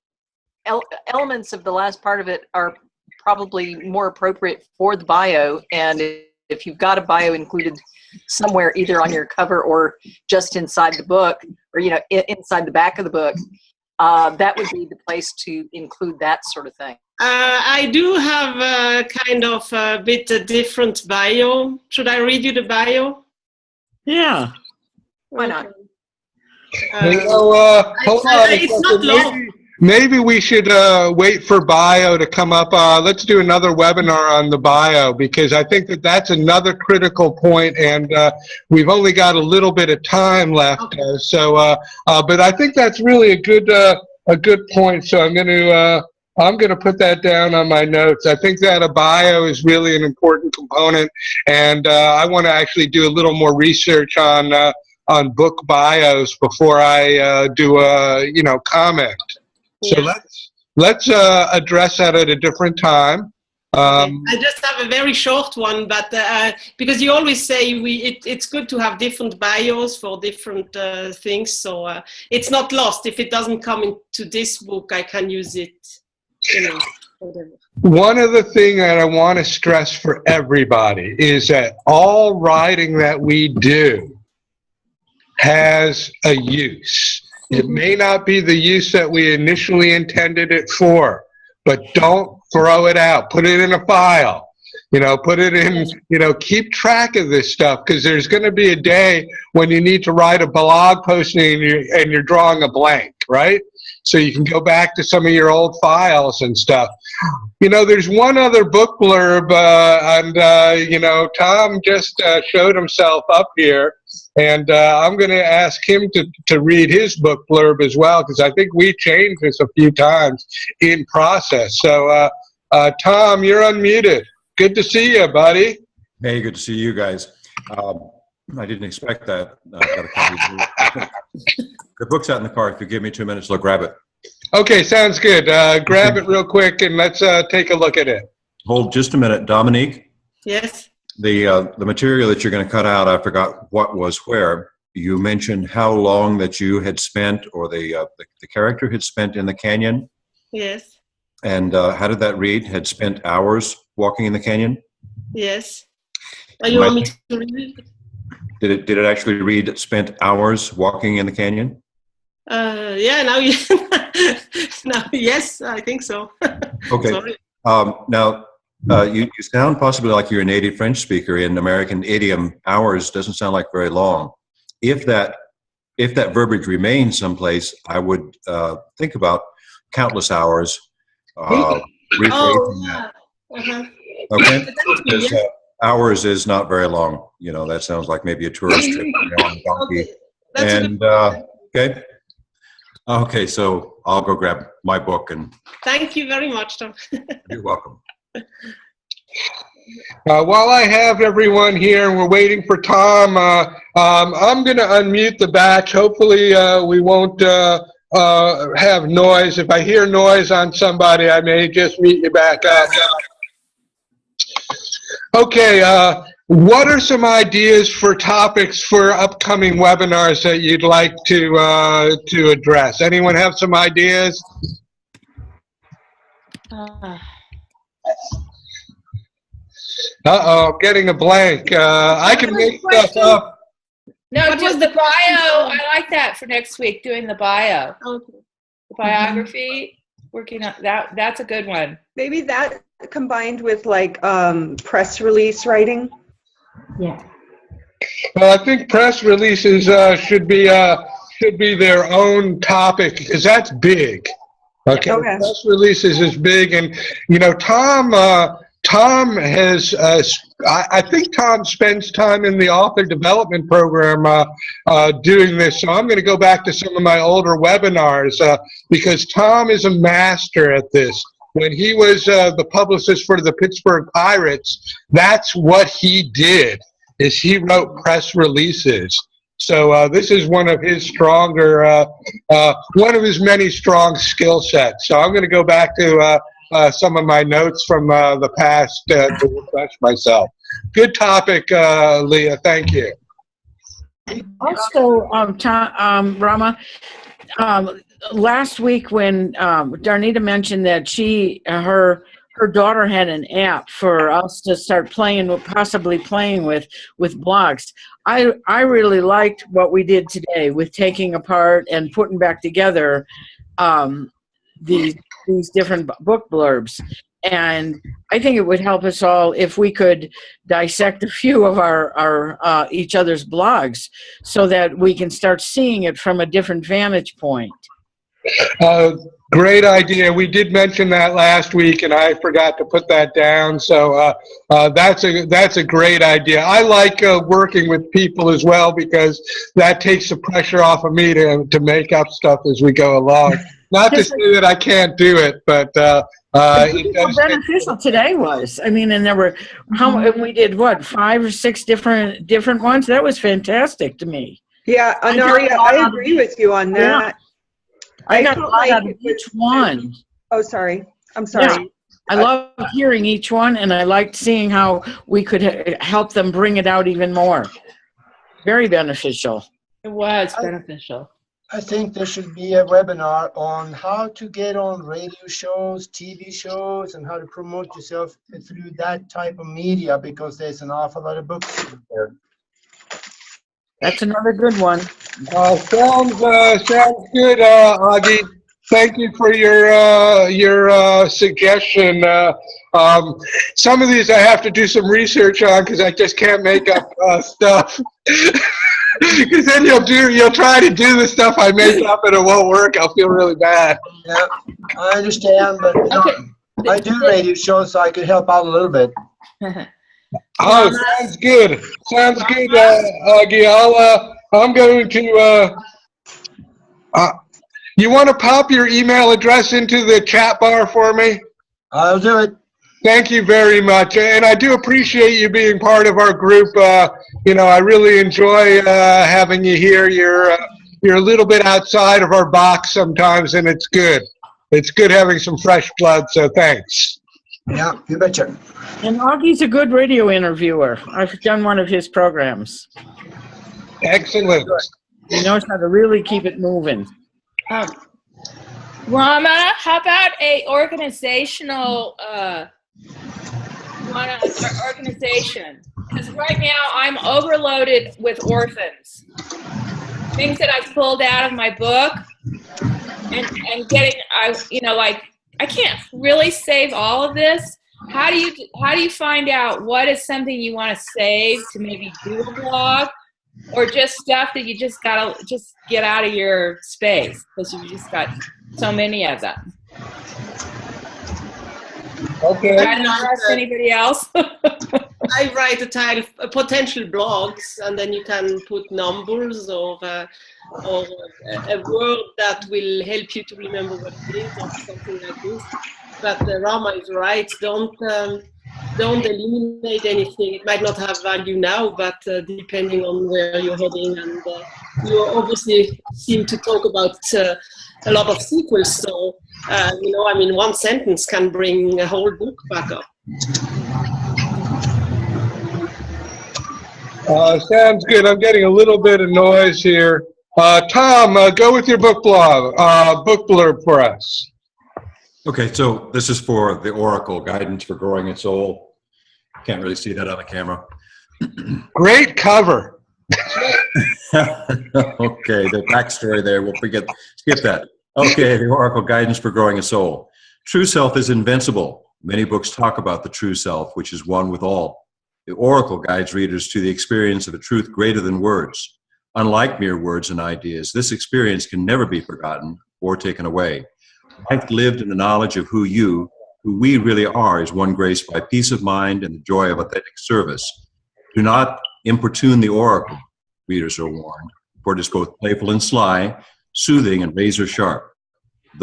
elements of the last part of it are probably more appropriate for the bio, and if you've got a bio included somewhere, either on your cover or just inside the book, or inside the back of the book, that would be the place to include that sort of thing. I do have a kind of a bit different bio. Should I read you the bio? Yeah. Why not? Hold on. It's not long. Maybe we should wait for bio to come up. Let's do another webinar on the bio, because I think that's another critical point, and we've only got a little bit of time left. Okay. But I think that's really a good point. So I'm going to put that down on my notes. I think that a bio is really an important component, and I want to actually do a little more research on book bios before I do a comment. So let's address that at a different time. I just have a very short one, but because you always say it's good to have different bios for different things, so it's not lost. If it doesn't come into this book, I can use it. Whatever. One of the things that I want to stress for everybody is that all writing that we do has a use. It may not be the use that we initially intended it for, but don't throw it out. Put it in a file. Put it in, keep track of this stuff, because there's going to be a day when you need to write a blog post and you're drawing a blank, right? So you can go back to some of your old files and stuff. There's one other book blurb, and Tom just showed himself up here, and I'm going to ask him to read his book blurb as well, because I think we changed this a few times in process. So, Tom, you're unmuted. Good to see you, buddy. Hey, good to see you guys. I didn't expect that. I've got a copy. The book's out in the car. If you give me 2 minutes, I'll grab it. Okay, sounds good. Grab it real quick and let's take a look at it. Hold just a minute. Dominique? Yes? The material that you're going to cut out, I forgot what was where. You mentioned how long that you had spent, or the character had spent in the canyon. Yes. And how did that read? Had spent hours walking in the canyon? Yes. You want me to read it? Did it actually read spent hours walking in the canyon? Yeah, now yes, I think so. Okay. Sorry. Now, you sound possibly like you're a native French speaker. In American idiom, hours doesn't sound like very long. If that verbiage remains someplace, I would think about countless hours. Rephrasing that. Uh-huh. Okay. Because hours is not very long. That sounds like maybe a tourist trip on a donkey. Okay. Okay, so I'll go grab my book and. Thank you very much, Tom. You're welcome. While I have everyone here and we're waiting for Tom, I'm going to unmute the batch. Hopefully we won't have noise. If I hear noise on somebody, I may just mute you back up. Okay, what are some ideas for topics for upcoming webinars that you'd like to address? Anyone have some ideas? Uh-oh, getting a blank. I can make stuff up. No, just the bio. I like that for next week, doing the bio. Okay. The biography, working on that. That's a good one. Maybe that combined with like press release writing. Yeah. Well, I think press releases should be their own topic, because that's big. Okay. Okay. Press releases is big, and Tom Tom has, I think Tom spends time in the author development program doing this. So I'm going to go back to some of my older webinars because Tom is a master at this. When he was the publicist for the Pittsburgh Pirates, that's what he did, is he wrote press releases. So this is one of his stronger, one of his many strong skill sets. So I'm going to go back to some of my notes from the past to refresh myself. Good topic, Leah. Thank you. Also, Rama, last week when Darnita mentioned that her daughter had an app for us to start possibly playing with blogs. I really liked what we did today with taking apart and putting back together these different book blurbs. And I think it would help us all if we could dissect a few of our each other's blogs so that we can start seeing it from a different vantage point. Great idea. We did mention that last week, and I forgot to put that down. So that's a great idea. I like working with people as well because that takes the pressure off of me to make up stuff as we go along. Not to say that I can't do it, but how beneficial today was. I mean, and there were we did what, 5 or 6 different ones. That was fantastic to me. Yeah, Anaria, I agree with you on that. Yeah. I got a lot out of each one. Oh, sorry. I'm sorry. Yeah. I love hearing each one, and I liked seeing how we could help them bring it out even more. Very beneficial. It was beneficial. I think there should be a webinar on how to get on radio shows, TV shows, and how to promote yourself through that type of media, because there's an awful lot of books there. That's another good one. Sounds good, Augie. Thank you for your suggestion. Some of these I have to do some research on because I just can't make up stuff. Because then you'll try to do the stuff I make up and it won't work. I'll feel really bad. Yeah, I understand, but I do radio shows, so I could help out a little bit. Oh, sounds good. Sounds good, Augie. I'm going to. You want to pop your email address into the chat bar for me? I'll do it. Thank you very much, and I do appreciate you being part of our group. I really enjoy having you here. You're a little bit outside of our box sometimes, and it's good. It's good having some fresh blood. So thanks. Yeah, you betcha. And Augie's a good radio interviewer. I've done one of his programs. Excellent. He knows how to really keep it moving. Rama, how about a organizational organization? Because right now I'm overloaded with orphans. Things that I've pulled out of my book and getting, I can't really save all of this. How do you find out what is something you want to save to maybe do a blog, or just stuff that you just gotta get out of your space because you just got so many of them? Okay. I don't trust anybody else. I write a title, potential blogs, and then you can put numbers or a word that will help you to remember what it is, or something like this. But Rama is right. Don't eliminate anything. It might not have value now, but depending on where you're heading, and you obviously seem to talk about a lot of sequels. So one sentence can bring a whole book back up. Sounds good. I'm getting a little bit of noise here. Tom, go with your book blurb for us. Okay, so this is for the Oracle, Guidance for Growing a Soul. Can't really see that on the camera. Great cover. Okay, the backstory there, skip that. Okay, the Oracle, Guidance for Growing a Soul. True self is invincible. Many books talk about the true self, which is one with all. The Oracle guides readers to the experience of a truth greater than words. Unlike mere words and ideas, this experience can never be forgotten or taken away. Life lived in the knowledge of who you, who we really are is one graced by peace of mind and the joy of authentic service. Do not importune the oracle, readers are warned, for it is both playful and sly, soothing and razor sharp.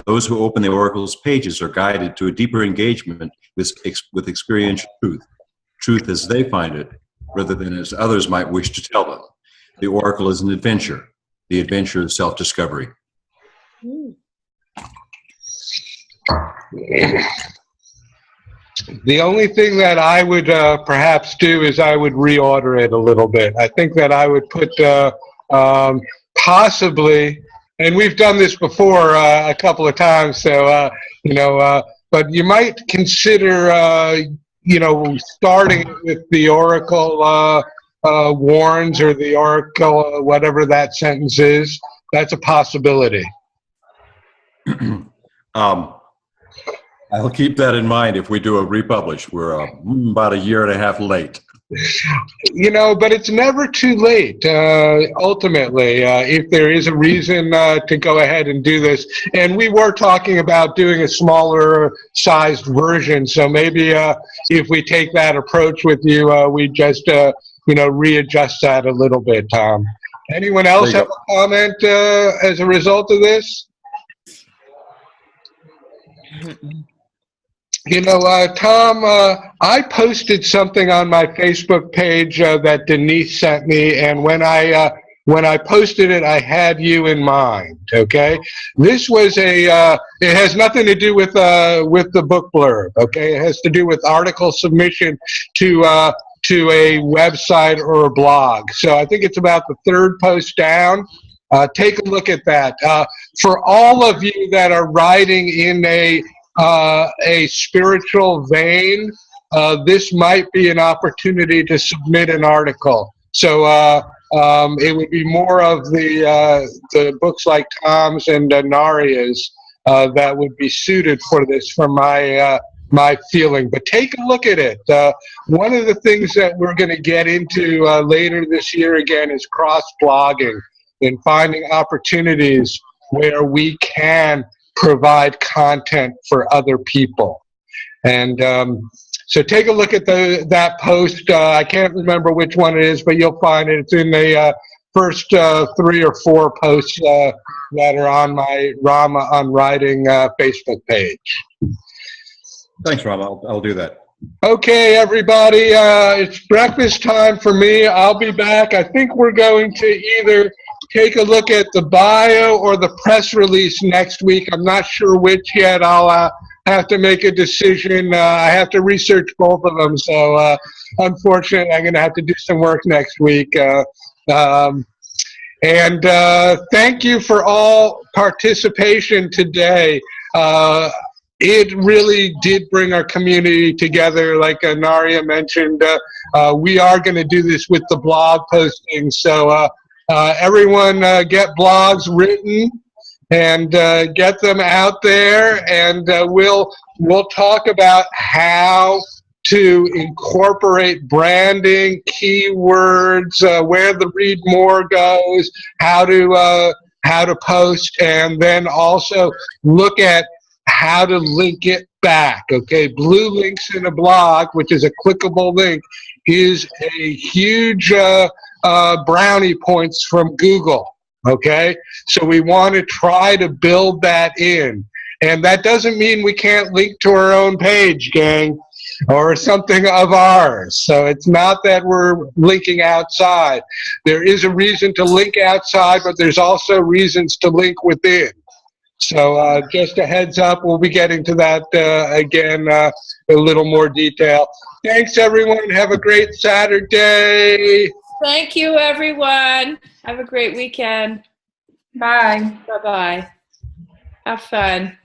Those who open the oracle's pages are guided to a deeper engagement with experiential truth as they find it, rather than as others might wish to tell them. The oracle is an adventure. The adventure is self-discovery. The only thing that I would perhaps do is I would reorder it a little bit. I think that I would put possibly, and we've done this before a couple of times, so, but you might consider, starting with the oracle warns or the oracle, whatever that sentence is. That's a possibility. I'll keep that in mind if we do a republish. We're about a year and a half late. But it's never too late, ultimately, if there is a reason to go ahead and do this. And we were talking about doing a smaller sized version, so maybe if we take that approach with you, we just, readjust that a little bit, Tom. Anyone else have a comment as a result of this? Tom, I posted something on my Facebook page that Denise sent me, and when I posted it, I had you in mind. Okay, this was it has nothing to do with the book blurb. Okay, it has to do with article submission to a website or a blog. So I think it's about the third post down. Take a look at that. For all of you that are writing in a spiritual vein, this might be an opportunity to submit an article. So it would be more of the books like Tom's and Naria's that would be suited for this, from my feeling. But take a look at it. One of the things that we're going to get into later this year again is cross-blogging and finding opportunities where we can provide content for other people. And so take a look at that post. I can't remember which one it is, but you'll find it. It's in the first 3 or 4 posts that are on my Rama On Writing Facebook page. Thanks, Rama. I'll do that. Okay, everybody. It's breakfast time for me. I'll be back. I think we're going to either take a look at the bio or the press release next week. I'm not sure which yet. I'll have to make a decision. I have to research both of them. So unfortunately, I'm going to have to do some work next week. And thank you for all participation today. It really did bring our community together. Like Naria mentioned, we are going to do this with the blog posting. So everyone get blogs written and get them out there, and we'll talk about how to incorporate branding, keywords, where the read more goes, how to post, and then also look at how to link it back. Okay, blue links in a blog, which is a clickable link, is a huge brownie points from Google. Okay, so we want to try to build that in, and that doesn't mean we can't link to our own page, gang, or something of ours. So it's not that we're linking outside. There is a reason to link outside, but there's also reasons to link within. So just a heads up, we'll be getting to that again a little more detail. Thanks, everyone. Have a great Saturday. Thank you, everyone. Have a great weekend. Bye. Bye-bye. Have fun.